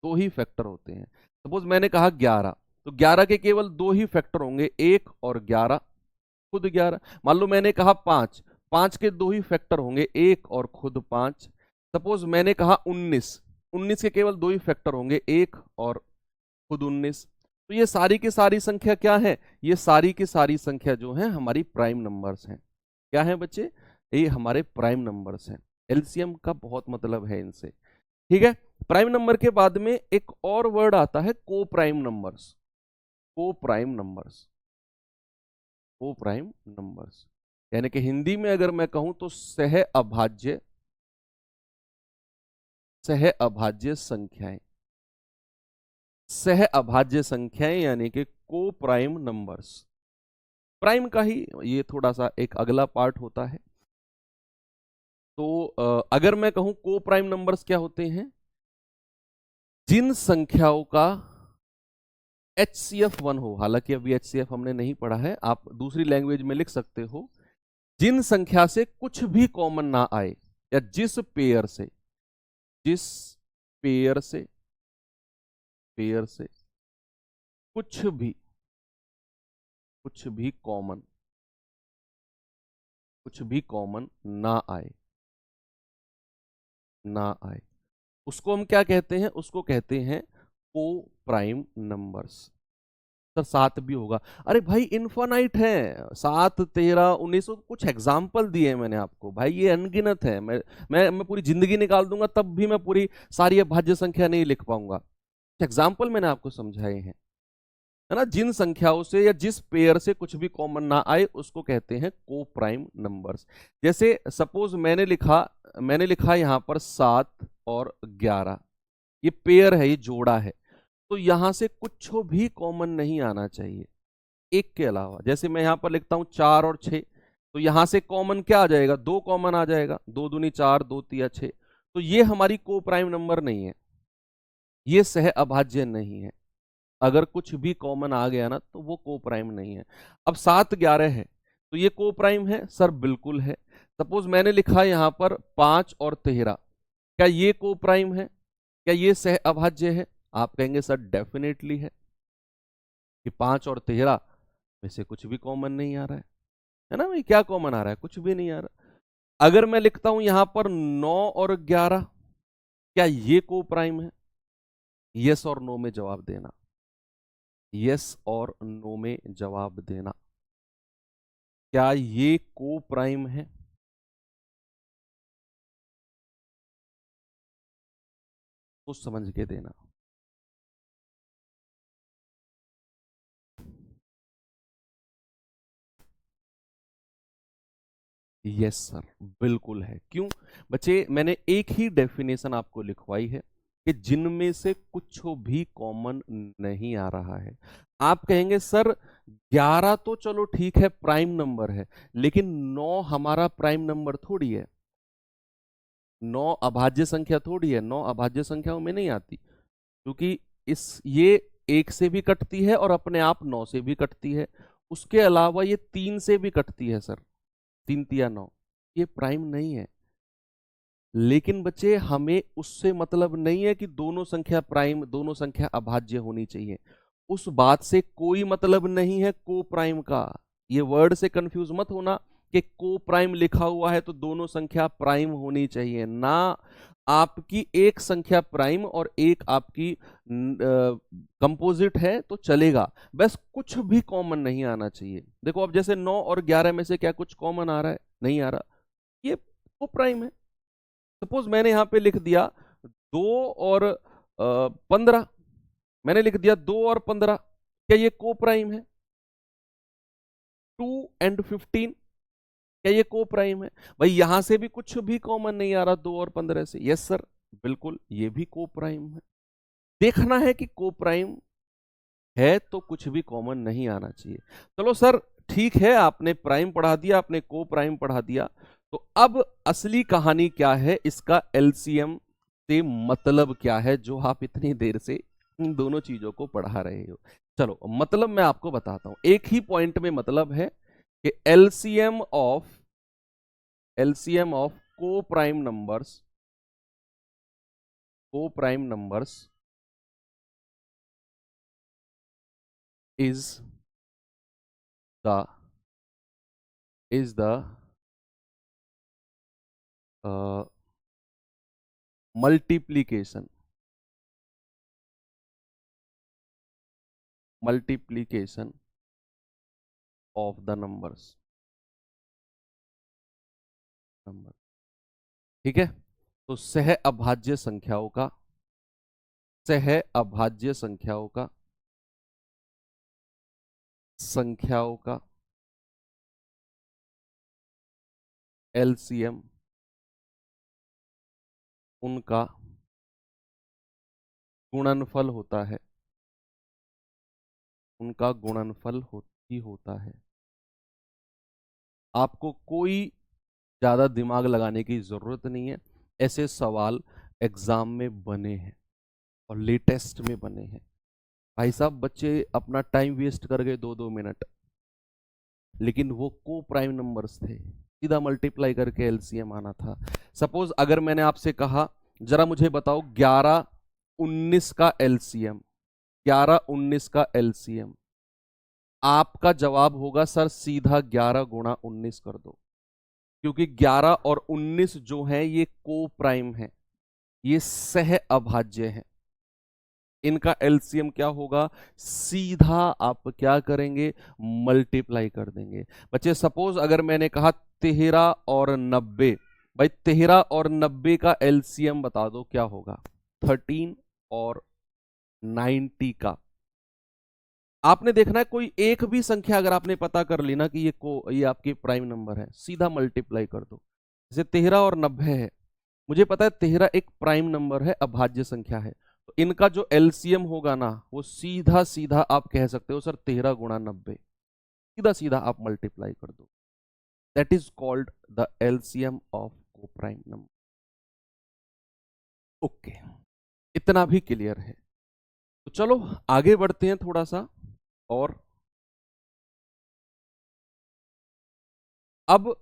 दो ही फैक्टर होते हैं। सपोज मैंने कहा 11, तो 11 के केवल दो ही फैक्टर होंगे, 1 और 11, खुद 11। मान लो मैंने कहा 5, 5 के दो ही फैक्टर होंगे, 1 और खुद 5। सपोज मैंने कहा 19, 19 के केवल दो ही फैक्टर होंगे, 1 और खुद 19। तो ये सारी की सारी संख्या क्या है? ये सारी की सारी संख्या जो है हमारी प्राइम नंबर्स हैं। क्या है बच्चे? ये हमारे प्राइम नंबर्स हैं। एलसीएम का बहुत मतलब है इनसे। ठीक है, प्राइम नंबर के बाद में एक और वर्ड आता है, को प्राइम नंबर्स। को प्राइम नंबर्स, को प्राइम नंबर्स यानी कि हिंदी में अगर मैं कहूं तो सह अभाज्य सह अभाज्य संख्याएं। सह अभाज्य संख्याएं यानी कि को प्राइम नंबर्स। प्राइम का ही ये थोड़ा सा एक अगला पार्ट होता है। तो अगर मैं कहूं को प्राइम नंबर्स क्या होते हैं, जिन संख्याओं का HCF 1 हो, हालांकि अभी HCF हमने नहीं पढ़ा है, आप दूसरी लैंग्वेज में लिख सकते हो, जिन संख्या से कुछ भी कॉमन ना आए, या जिस पेयर से पेयर से कुछ भी कॉमन ना आए, उसको हम क्या कहते हैं, उसको कहते हैं को प्राइम नंबर्स। सर 7 भी होगा? अरे भाई इनफाइनाइट है, 7, 13, 19, कुछ एग्जाम्पल दिए हैं मैंने आपको भाई, ये अनगिनत है। मैं पूरी जिंदगी निकाल दूंगा तब भी मैं पूरी सारी अभाज्य संख्या नहीं लिख पाऊंगा। एग्जाम्पल मैंने आपको समझाए हैं, है ना। जिन संख्याओं से या जिस पेयर से कुछ भी कॉमन ना आए उसको कहते हैं को प्राइम नंबर्स। जैसे सपोज मैंने लिखा यहां पर 7 और 11, ये पेयर है, ये जोड़ा है, तो यहां से कुछ भी कॉमन नहीं आना चाहिए एक के अलावा। जैसे मैं यहां पर लिखता हूं 4 और 6, तो यहां से कॉमन क्या आ जाएगा, 2 कॉमन आ जाएगा, 2 दूनी 4, 2 तिया 6, तो ये हमारी को प्राइम नंबर नहीं है, ये सह अभाज्य नहीं है। अगर कुछ भी कॉमन आ गया ना तो वो को प्राइम नहीं है। अब 7, 11 है, तो ये को प्राइम है सर? बिल्कुल है। सपोज मैंने लिखा यहां पर 5 और 13, क्या ये को प्राइम है? क्या ये सह अभाज्य है? आप कहेंगे सर डेफिनेटली है, कि 5 और 13 में से कुछ भी कॉमन नहीं आ रहा है ना भाई? क्या कॉमन आ रहा है? कुछ भी नहीं आ रहा। अगर मैं लिखता हूं यहां पर 9 और 11, क्या ये को प्राइम है? यस और नो में जवाब देना, यस और नो में जवाब देना। क्या ये को प्राइम है? तो समझ के देना। यस सर, बिल्कुल है। क्यों बच्चे? मैंने एक ही डेफिनेशन आपको लिखवाई है कि जिनमें से कुछ भी कॉमन नहीं आ रहा है। आप कहेंगे सर 11 तो चलो ठीक है प्राइम नंबर है, लेकिन 9 हमारा प्राइम नंबर थोड़ी है, 9 अभाज्य संख्या थोड़ी है, 9 अभाज्य संख्याओं में नहीं आती, क्योंकि ये 1 से भी कटती है और अपने आप 9 से भी कटती है, उसके अलावा ये 3 से भी कटती है सर, 3 तिया 9, ये प्राइम नहीं है। लेकिन बच्चे हमें उससे मतलब नहीं है कि दोनों संख्या प्राइम, दोनों संख्या अभाज्य होनी चाहिए, उस बात से कोई मतलब नहीं है को प्राइम का। ये वर्ड से कंफ्यूज मत होना कि को प्राइम लिखा हुआ है तो दोनों संख्या प्राइम होनी चाहिए ना। आपकी एक संख्या प्राइम और एक आपकी कंपोजिट है तो चलेगा, बस कुछ भी कॉमन नहीं आना चाहिए। देखो अब जैसे 9 और 11 में से क्या कुछ कॉमन आ रहा है? नहीं आ रहा, ये को प्राइम है। सपोज मैंने यहां पे लिख दिया 2 और 15, मैंने लिख दिया 2 और 15, क्या ये को प्राइम है? 2 एंड 15, क्या ये को प्राइम है? भाई यहां से भी कुछ भी कॉमन नहीं आ रहा 2 और 15 से। यस सर, बिल्कुल ये भी को प्राइम है। देखना है कि को प्राइम है तो कुछ भी कॉमन नहीं आना चाहिए। चलो सर ठीक है, आपने प्राइम पढ़ा दिया, आपने को प्राइम पढ़ा दिया, तो अब असली कहानी क्या है, इसका एलसीएम से मतलब क्या है, जो आप इतनी देर से इन दोनों चीजों को पढ़ा रहे हो। चलो मतलब मैं आपको बताता हूं, एक ही पॉइंट में मतलब है कि एलसीएम ऑफ को prime numbers is the multiplication of the numbers। ठीक है, तो सह अभाज्य संख्याओं का एलसीएम, उनका गुणनफल होता है, उनका गुणनफल ही होता है। आपको कोई ज्यादा दिमाग लगाने की जरूरत नहीं है, ऐसे सवाल एग्जाम में बने हैं और लेटेस्ट में बने हैं। भाई साहब, बच्चे अपना टाइम वेस्ट कर गए 2-2 मिनट, लेकिन वो को प्राइम नंबर्स थे, सीधा मल्टीप्लाई करके एलसीएम आना था। सपोज अगर मैंने आपसे कहा जरा मुझे बताओ 11-19 का एलसीएम, 11-19 का एलसीएम, आपका जवाब होगा सर सीधा 11 गुणा 19 कर दो, क्योंकि 11 और 19 जो है ये को प्राइम है, ये सह अभाज्य है। इनका एलसीएम क्या होगा, सीधा आप क्या करेंगे, मल्टीप्लाई कर देंगे। बच्चे सपोज अगर मैंने कहा 13 और 90, भाई 13 और 90 का एलसीएम बता दो क्या होगा, 13 और 90 का। आपने देखना है कोई एक भी संख्या अगर आपने पता कर ली ना कि ये आपके प्राइम नंबर है, सीधा मल्टीप्लाई कर दो। जैसे 13 और 90 है, मुझे पता है 13 एक प्राइम नंबर है, अभाज्य संख्या है, तो इनका जो एलसीएम होगा ना वो सीधा सीधा आप कह सकते हो सर 13 गुणा 90, सीधा सीधा आप मल्टीप्लाई कर दो। That is called the LCM of को प्राइम नंबर। ओके, इतना भी क्लियर है। तो चलो आगे बढ़ते हैं थोड़ा सा। और अब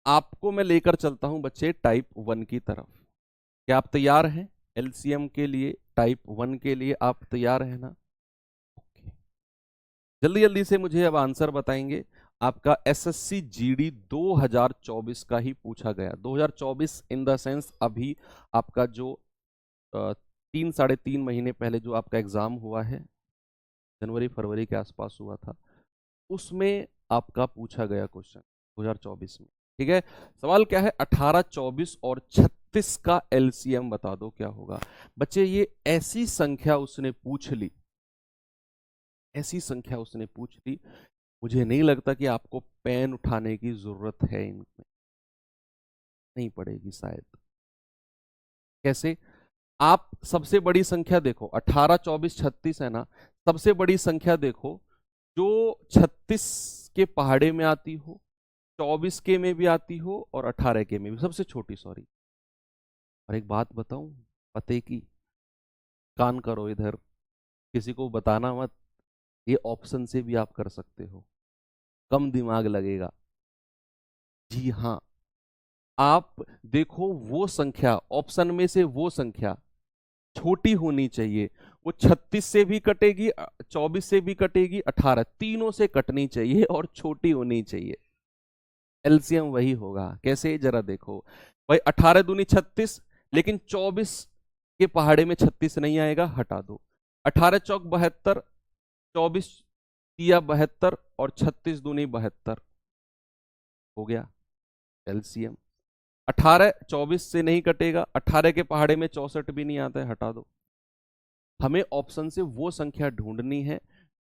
आपको मैं लेकर चलता हूं बच्चे टाइप 1 की तरफ। क्या आप तैयार हैं एलसीएम के लिए, टाइप 1 के लिए आप तैयार हैं ना? ओके, जल्दी जल्दी से मुझे अब आंसर बताएंगे। आपका एसएससी जीडी 2024 का ही पूछा गया, 2024 इन द सेंस अभी आपका जो 3-3.5 महीने पहले जो आपका एग्जाम हुआ है, जनवरी फरवरी के आसपास हुआ था, उसमें आपका पूछा गया क्वेश्चन 2024 में। ठीक है, सवाल क्या है, 18, 24 और 36 का एलसीएम बता दो क्या होगा। बच्चे ये ऐसी संख्या उसने पूछ ली, ऐसी संख्या उसने पूछ ली, मुझे नहीं लगता कि आपको पेन उठाने की जरूरत है, इनमें नहीं पड़ेगी शायद। कैसे, आप सबसे बड़ी संख्या देखो, 18, 24, 36 है ना, सबसे बड़ी संख्या देखो जो 36 के पहाड़े में आती हो, 24 के में भी आती हो और 18 के में भी, सबसे छोटी, सॉरी। और एक बात बताऊं पते की, कान करो इधर, किसी को बताना मत, ये ऑप्शन से भी आप कर सकते हो, कम दिमाग लगेगा। जी हाँ, आप देखो वो संख्या ऑप्शन में से, वो संख्या छोटी होनी चाहिए, वो 36 से भी कटेगी, 24 से भी कटेगी, 18 तीनों से कटनी चाहिए और छोटी होनी चाहिए। एलसीएम वही होगा। कैसे, जरा देखो भाई, 18 दूनी 36, लेकिन 24 के पहाड़े में 36 नहीं आएगा, हटा दो। 18 चौक 72, 24 तिया 72 और 36 दूनी 72, हो गया एलसीएम। 18 24 से नहीं कटेगा, 18 के पहाड़े में 64 भी नहीं आता है, हटा दो। हमें ऑप्शन से वो संख्या ढूंढनी है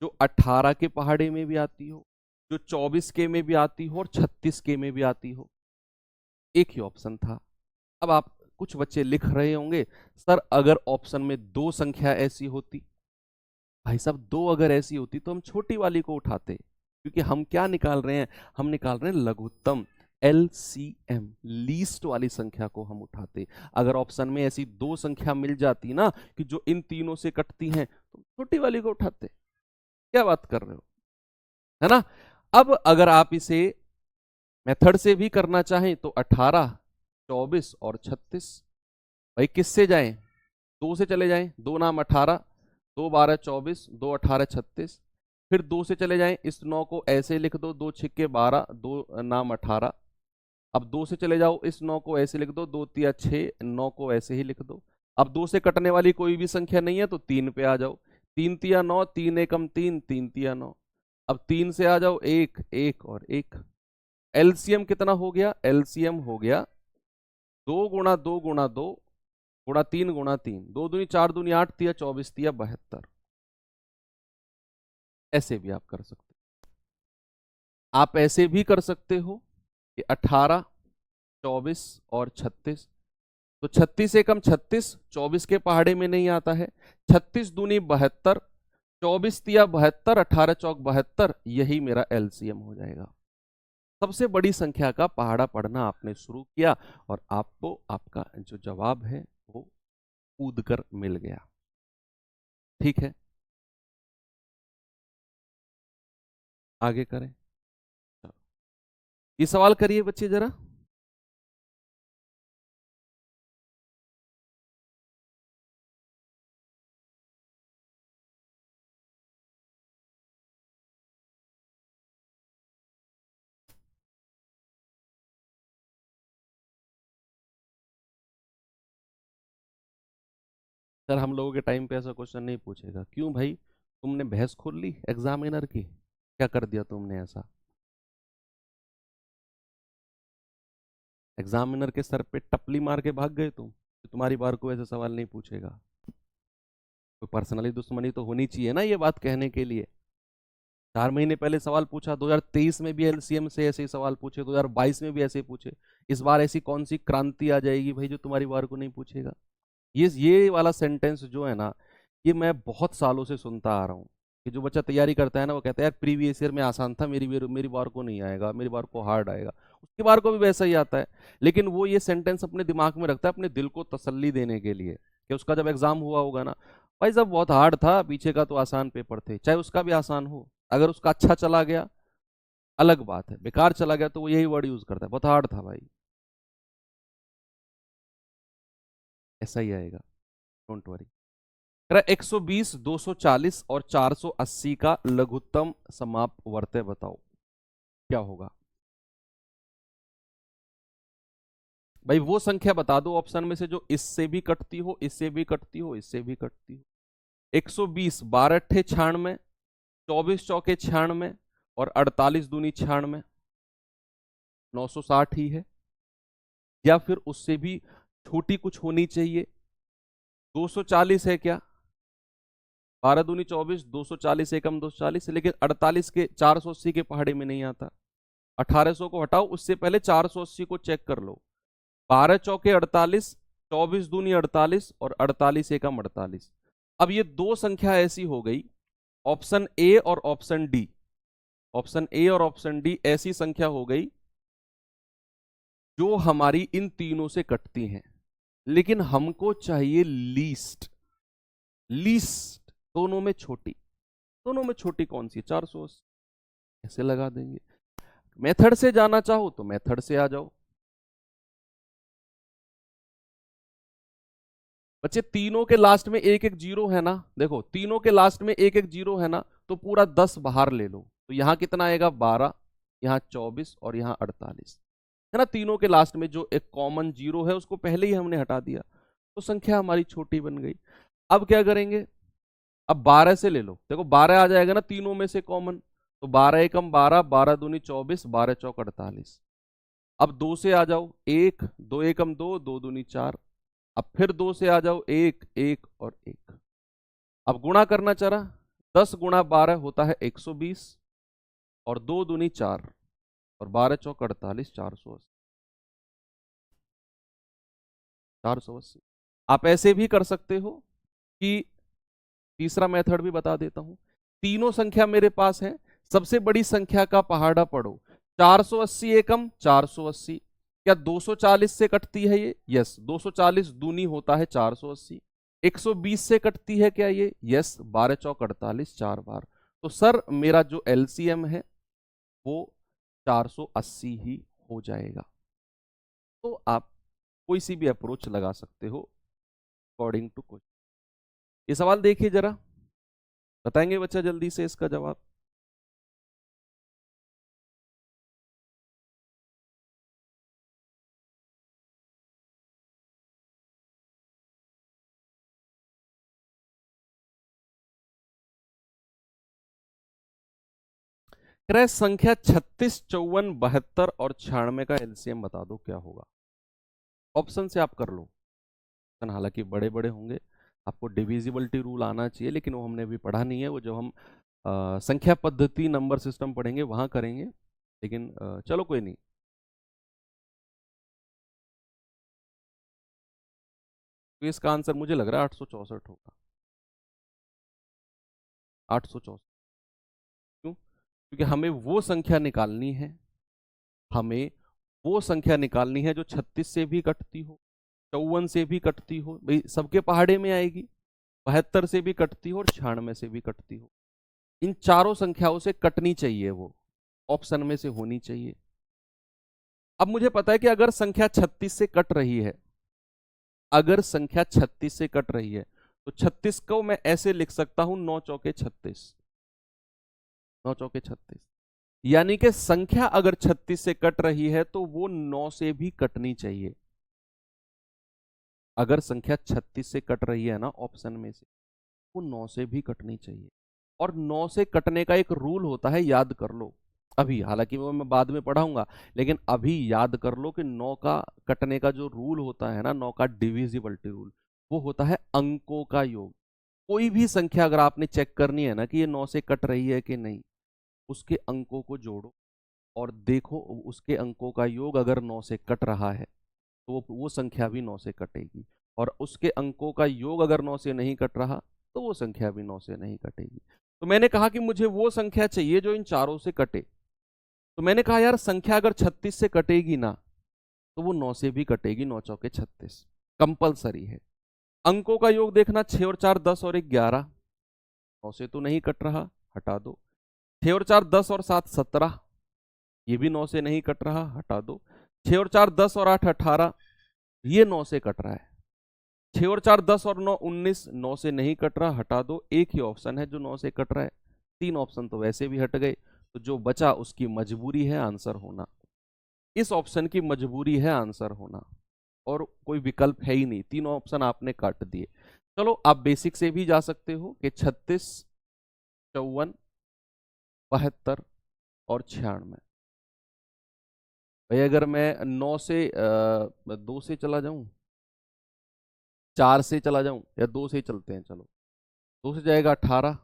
जो 18 के पहाड़े में भी आती हो, जो 24 के में भी आती हो और 36 के में भी आती हो। एक ही ऑप्शन था। अब आप कुछ बच्चे लिख रहे होंगे सर अगर ऑप्शन में दो संख्या ऐसी होती, भाई साहब दो अगर ऐसी होती तो हम छोटी वाली को उठाते, क्योंकि हम क्या निकाल रहे हैं, हम निकाल रहे हैं लघुत्तम, एलसीएम, लीस्ट वाली संख्या को हम उठाते। अगर ऑप्शन में ऐसी दो संख्या मिल जाती ना कि जो इन तीनों से कटती हैं, तो छोटी वाली को उठाते। क्या बात कर रहे हो, है ना? अब अगर आप इसे मेथड से भी करना चाहें तो 18, 24 और 36, भाई किससे जाएं, दो से चले जाएं, दो नाम 18, 2 12 24, 2 18 36, फिर दो से चले जाएं, इस 9 को ऐसे लिख दो, 2 छिक्के 12, 2 नाम 18। अब दो से चले जाओ, इस 9 को ऐसे लिख दो, 2 तिया 6, 9 को ऐसे ही लिख दो। अब दो से कटने वाली कोई भी संख्या नहीं है तो 3 पे आ जाओ, 3 तिया 9, 3 एकम 3, 3 तिया 9। अब 3 से आ जाओ, 1 1 और 1। एलसीएम कितना हो गया, एलसीएम हो गया 2 गुणा 2 गुणा 2 गुणा 3 गुणा 3, 2 दूनी 4 दूनी 8 तिया 24 तिया 72। ऐसे भी आप कर सकते हो। आप ऐसे भी कर सकते हो कि 18, 24 और 36 तो 36 एकम 36, 24 के पहाड़े में नहीं आता है। 36 दूनी 72, 24 तिया 72, 18 चौक 72, यही मेरा एलसीएम हो जाएगा। सबसे बड़ी संख्या का पहाड़ा पढ़ना आपने शुरू किया और आपको आपका जो जवाब है वो कूद कर मिल गया। ठीक है, आगे करें। ये सवाल करिए बच्चे जरा। सर हम लोगों के टाइम पे ऐसा क्वेश्चन नहीं पूछेगा। क्यों भाई, तुमने बहस खोल ली एग्जामिनर की? क्या कर दिया तुमने ऐसा? एग्जामिनर के सर पे टपली मार के भाग गए तुम कि तुम्हारी बार को ऐसे सवाल नहीं पूछेगा? तो पर्सनली दुश्मनी तो होनी चाहिए ना ये बात कहने के लिए। 4 महीने पहले सवाल पूछा, 2023 में भी एलसीएम से ऐसे ही सवाल पूछे, 2022 में भी ऐसे ही पूछे। इस बार ऐसी कौन सी क्रांति आ जाएगी भाई जो तुम्हारी बार को नहीं पूछेगा? ये वाला सेंटेंस जो है ना, ये मैं बहुत सालों से सुनता आ रहा हूँ कि जो बच्चा तैयारी करता है ना वो कहता है यार प्रीवियस ईयर में आसान था, मेरी बार को नहीं आएगा, मेरी बार को हार्ड आएगा। उसकी बार को भी वैसा ही आता है। लेकिन वो ये सेंटेंस अपने दिमाग में रखता है अपने दिल को तसल्ली देने के लिए कि उसका जब एग्जाम हुआ होगा ना, भाई जब बहुत हार्ड था, पीछे का तो आसान पेपर थे, चाहे उसका भी आसान हो। अगर उसका अच्छा चला गया अलग बात है, बेकार चला गया तो वो यही वर्ड यूज करता है, बहुत हार्ड था भाई। ऐसा ही आएगा, डोंट वरी। 120, 240 और 480 का लघुत्तम समापवर्त्य बताओ, क्या होगा? भाई वो संख्या बता दो ऑप्शन में से जो इससे भी कटती हो, इससे भी कटती हो, इससे भी कटती हो। 120, 12 अट्ठे 96, 24 चौके 96 और 48 दूनी 96, 960 ही है या फिर उससे भी छोटी कुछ होनी चाहिए? 240 है क्या? 12 दूनी 24, 240 एकम 240, लेकिन 48 के 480 के पहाड़े में नहीं आता। 1800 को हटाओ, उससे पहले 480 को चेक कर लो। 12 चौके 48, 24 दूनी 48 और 48 एकम 48। अब ये दो संख्या ऐसी हो गई, ऑप्शन ए और ऑप्शन डी, ऑप्शन ए और ऑप्शन डी ऐसी संख्या हो गई जो हमारी इन तीनों से कटती हैं। लेकिन हमको चाहिए लीस्ट, लीस्ट दोनों में छोटी। दोनों में छोटी कौन सी? 480। ऐसे लगा देंगे। मेथड से जाना चाहो तो मेथड से आ जाओ। बच्चे तीनों के लास्ट में एक एक जीरो है ना, देखो तीनों के लास्ट में एक एक जीरो है ना, तो पूरा 10 बाहर ले लो, तो यहां कितना आएगा? 12, यहां 24 और यहां 48 है ना। तीनों के लास्ट में जो एक कॉमन जीरो है उसको पहले ही हमने हटा दिया, तो संख्या हमारी छोटी बन गई। अब क्या करेंगे? अब 12 से ले लो, देखो 12 आ जाएगा ना तीनों में से कॉमन, तो 12 एकम 12, 12 दूनी 24, 12 चौक 48। अब 2 से आ जाओ, 1, 2 एकम 2, 2 दूनी 4। अब फिर 2 से आ जाओ, 1, 1 और 1। अब गुणा करना चला, 10 गुणा 12 होता है 120 और 2 दूनी 4 और 12 चौक 48, 480। 480 आप ऐसे भी कर सकते हो कि तीसरा मेथड भी बता देता हूं। तीनों संख्या मेरे पास है, सबसे बड़ी संख्या का पहाड़ा पढ़ो। 480 एकम 480, क्या 240 से कटती है ये? यस। 240 दूनी होता है 480। 120 से कटती है क्या ये? यस। 12 चौक 48, 4 बार। तो सर मेरा जो एलसीएम है वो 480 ही हो जाएगा। तो आप कोई सी भी अप्रोच लगा सकते हो अकॉर्डिंग टू क्वेश्चन। ये सवाल देखिए जरा, बताएंगे बच्चा जल्दी से इसका जवाब? क्रय संख्या 36, 54, 72 और 96 का एलसीएम बता दो क्या होगा? ऑप्शन से आप कर लो। हालांकि बड़े बड़े होंगे, आपको डिविजिबिलिटी रूल आना चाहिए, लेकिन वो हमने अभी पढ़ा नहीं है। वो जब हम संख्या पद्धति नंबर सिस्टम पढ़ेंगे वहां करेंगे। लेकिन चलो कोई नहीं। तो इसका आंसर मुझे लग रहा है 864 होगा। 864। क्यों? क्योंकि हमें वो संख्या निकालनी है, हमें वो संख्या निकालनी है जो 36 से भी कटती हो, 54 से भी कटती हो, भाई सबके पहाड़े में आएगी, 72 से भी कटती हो और 96 से भी कटती हो। इन चारों संख्याओं से कटनी चाहिए, वो ऑप्शन में से होनी चाहिए। अब मुझे पता है कि अगर संख्या 36 से कट रही है, अगर संख्या 36 से कट रही है, तो 36 को मैं ऐसे लिख सकता हूं 9 चौके 36, 9 चौके 36। यानी कि संख्या अगर 36 से कट रही है तो वो 9 से भी कटनी चाहिए। अगर संख्या 36 से कट रही है ना ऑप्शन में से, वो 9 से भी कटनी चाहिए। और 9 से कटने का एक रूल होता है, याद कर लो अभी, हालांकि वो मैं बाद में पढ़ाऊंगा, लेकिन अभी याद कर लो कि 9 का कटने का जो रूल होता है ना, 9 का डिविजिबिलिटी रूल, वो होता है अंकों का योग। कोई भी संख्या अगर आपने चेक करनी है ना कि ये 9 से कट रही है कि नहीं, उसके अंकों को जोड़ो और देखो उसके अंकों का योग अगर 9 से कट रहा है तो वो संख्या भी 9 से कटेगी, और उसके अंकों का योग अगर 9 से नहीं कट रहा तो वो संख्या भी 9 से नहीं कटेगी। तो मैंने कहा कि मुझे वो संख्या चाहिए जो इन चारों से कटे। तो मैंने कहा यार संख्या अगर 36 से कटेगी ना तो वो 9 से भी कटेगी, 9 चौके 36 कंपलसरी है। अंकों का योग देखना, 6 और 4 10 और 1 11, 9 से तो नहीं कट रहा, हटा दो। 6 और 4 10 और 7 17, ये भी 9 से नहीं कट रहा, हटा दो। 6 और 4 10 और 8 18, ये 9 से कट रहा है। 6 और 4 10 और 9 19, 9 से नहीं कट रहा, हटा दो। एक ही ऑप्शन है जो 9 से कट रहा है, 3 ऑप्शन तो वैसे भी हट गए, तो जो बचा उसकी मजबूरी है आंसर होना। इस ऑप्शन की मजबूरी है आंसर होना, और कोई विकल्प है ही नहीं, तीनों ऑप्शन आपने काट दिए। चलो आप बेसिक से भी जा सकते हो कि 36 54 72 और 96। भाई अगर मैं 9 से 2 से चला जाऊं, 4 से चला जाऊं, या 2 से ही चलते हैं, चलो 2 से जाएगा 18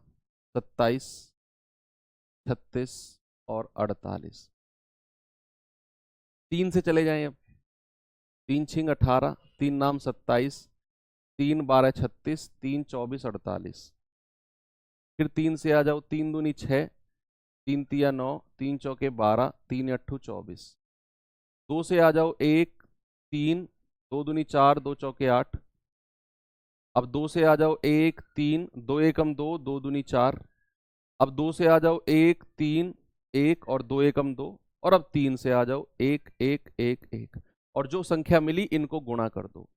27 36 और 48। 3 से चले जाएं अब, 3 छिंग 18, 3 नाम 27, 3 12 36, 3 24 48। फिर 3 से आ जाओ, 3 दूनी 6, 3 तिया 9, 3 चौके 12, 3 अट्ठू 24। 2 से आ जाओ 1 3, 2 दूनी 4, 2 चौके 8। अब 2 से आ जाओ 1 3, 2 एकम 2, 2 दूनी 4। अब 2 से आ जाओ 1 3 1 और 2 एकम 2। और अब 3 से आ जाओ 1 1 1 1, और जो संख्या मिली इनको गुणा कर दो।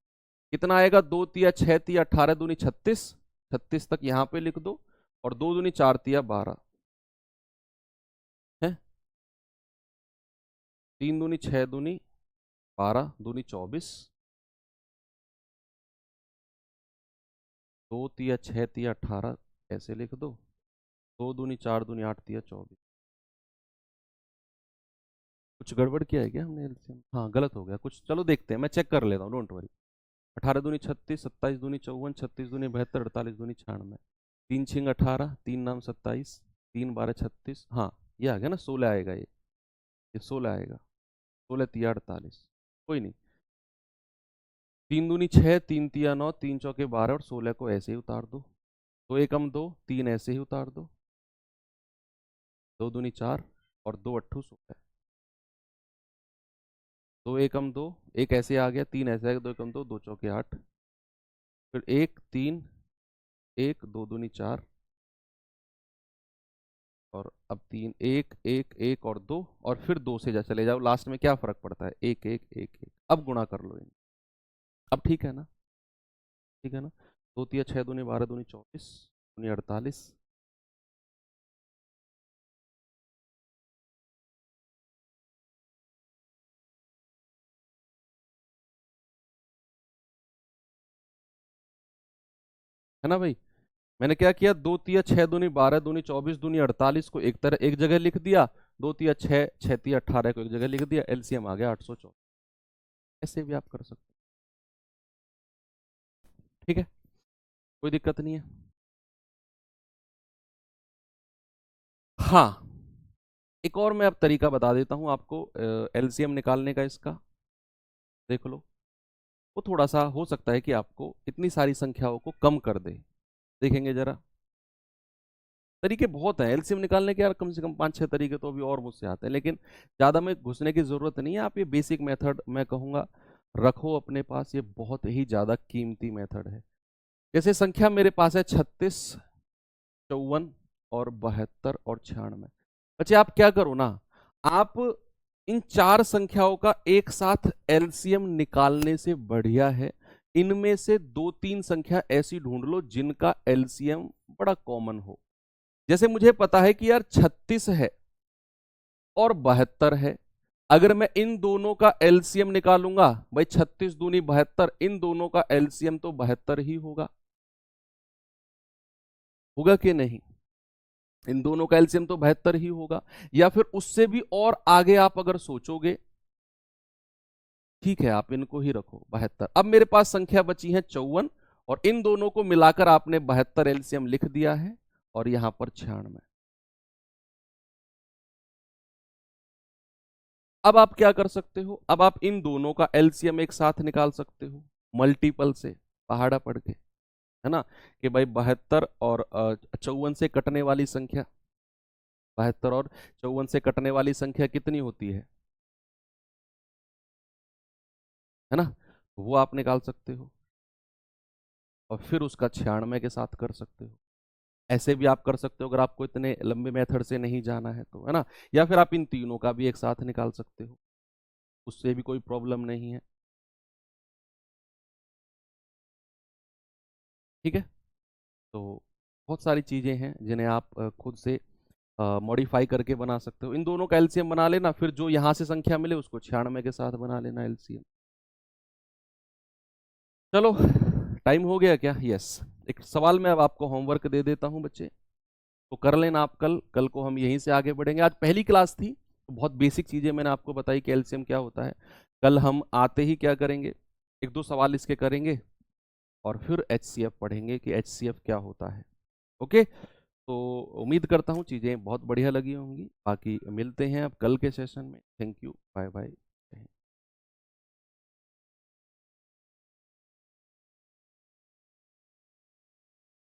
कितना आएगा? 2 तिया 6 तिया 18 दूनी 36, 36 तक यहाँ पे लिख दो, और 2 दूनी 4 तिया 12 है, 3 दूनी 6 दूनी 12 दूनी 24, 2 तिया 6 तिया 18 ऐसे लिख दो, 2 दूनी 4 दूनी 8 तिया 24। कुछ गड़बड़ किया है क्या हमने एलसीएम? हाँ गलत हो गया कुछ, चलो देखते हैं, मैं चेक कर लेता हूँ, डोंट वरी। 18 दूनी 36, 27 दूनी 54, 36 दूनी 72, 48 दूनी 96। 3 छिंग 18, 3 नाम 27, 3 12 36, हाँ ये आ गया ना, 16 आएगा ये 16 आएगा, 16 तिया 48। कोई नहीं, 3 दूनी 6, 3 तिया 9, 3 चौके 12 और 16 को ऐसे ही उतार दो। 2 एकम 2, 3 ऐसे ही उतार दो, 2 दूनी 4 और 2 अट्ठू 16। 2 एकम 2, एक ऐसे आ गया, 3 ऐसे आ गया, 2 एकम 2, 2 चौके 8। फिर 1 3 1, 2 दूनी 4, और अब 3 1 1 1 और 2, और फिर 2 से जा चले जाओ, लास्ट में क्या फर्क पड़ता है? 1 1 1 1। अब गुणा कर लो इन, अब ठीक है ना? ठीक है ना? 2 तिया 6 दूनी 12 दूनी 24 दूनी 48। है ना भाई? मैंने क्या किया, 2 तिया 6 दूनी 12 दूनी 24 दूनी 48 को एक तरह एक जगह लिख दिया, 2 तिया 6 6 तिया 18 को एक जगह लिख दिया, एलसीएम आ गया 824। ऐसे भी आप कर सकते हो, ठीक है, कोई दिक्कत नहीं है। हाँ, एक और मैं अब तरीका बता देता हूँ आपको एलसीएम निकालने का, इसका देख लो। वो थोड़ा सा हो सकता है कि आपको इतनी सारी संख्याओं को कम कर दे। देखेंगे जरा, तरीके बहुत हैं एलसीएम निकालने के यार, कम से कम 5-6 तरीके तो अभी और मुझसे आते हैं, लेकिन ज़्यादा में घुसने की ज़रूरत नहीं है। आप ये बेसिक मेथड मैं कहूँगा रखो अपने पास, ये बहुत ही ज़्यादा कीमती मेथड है। जैसे संख्या मेरे पास है 36, 54 और 72 और 96। बच्चे आप क्या करो ना, आप इन चार संख्याओं का एक साथ एलसीएम निकालने से बढ़िया है इनमें से 2-3 संख्या ऐसी ढूंढ लो जिनका एलसीएम बड़ा कॉमन हो। जैसे मुझे पता है कि यार 36 है और 72 है, अगर मैं इन दोनों का एलसीएम निकालूंगा, भाई 36 दूनी 72, इन दोनों का एलसीएम तो 72 ही होगा। होगा कि नहीं? इन दोनों का एलसीएम तो 72 ही होगा। या फिर उससे भी और आगे आप अगर सोचोगे, ठीक है आप इनको ही रखो 72। अब मेरे पास संख्या बची है 54 और इन दोनों को मिलाकर आपने 72 एलसीएम लिख दिया है और यहां पर 96। अब आप क्या कर सकते हो, अब आप इन दोनों का एलसीएम एक साथ निकाल सकते हो मल्टीपल से, पहाड़ा पढ़ के, है ना, कि भाई 72 और 54 से कटने वाली संख्या, 72 और 54 से कटने वाली संख्या कितनी होती है ना, वो आप निकाल सकते हो और फिर उसका 96 के साथ कर सकते हो। ऐसे भी आप कर सकते हो अगर आपको इतने लंबे मेथड से नहीं जाना है तो, है ना, या फिर आप इन तीनों का भी एक साथ निकाल सकते हो, उससे भी कोई प्रॉब्लम नहीं है। ठीक है, तो बहुत सारी चीजें हैं जिन्हें आप खुद से मॉडिफाई करके बना सकते हो। इन दोनों का एलसीएम बना लेना, फिर जो यहां से संख्या मिले उसको 96 के साथ बना लेना एलसीएम। चलो, टाइम हो गया क्या? यस। एक सवाल मैं अब आपको होमवर्क दे देता हूं बच्चे, तो कर लेना आप। कल कल को हम यहीं से आगे बढ़ेंगे। आज पहली क्लास थी तो बहुत बेसिक चीजें मैंने आपको बताई कि एलसीएम क्या होता है। कल हम आते ही क्या करेंगे, एक दो सवाल इसके करेंगे और फिर एचसीएफ पढ़ेंगे कि एचसीएफ क्या होता है। ओके, तो उम्मीद करता हूँ चीज़ें बहुत बढ़िया लगी होंगी। बाकी मिलते हैं अब कल के सेशन में। Thank you, bye bye.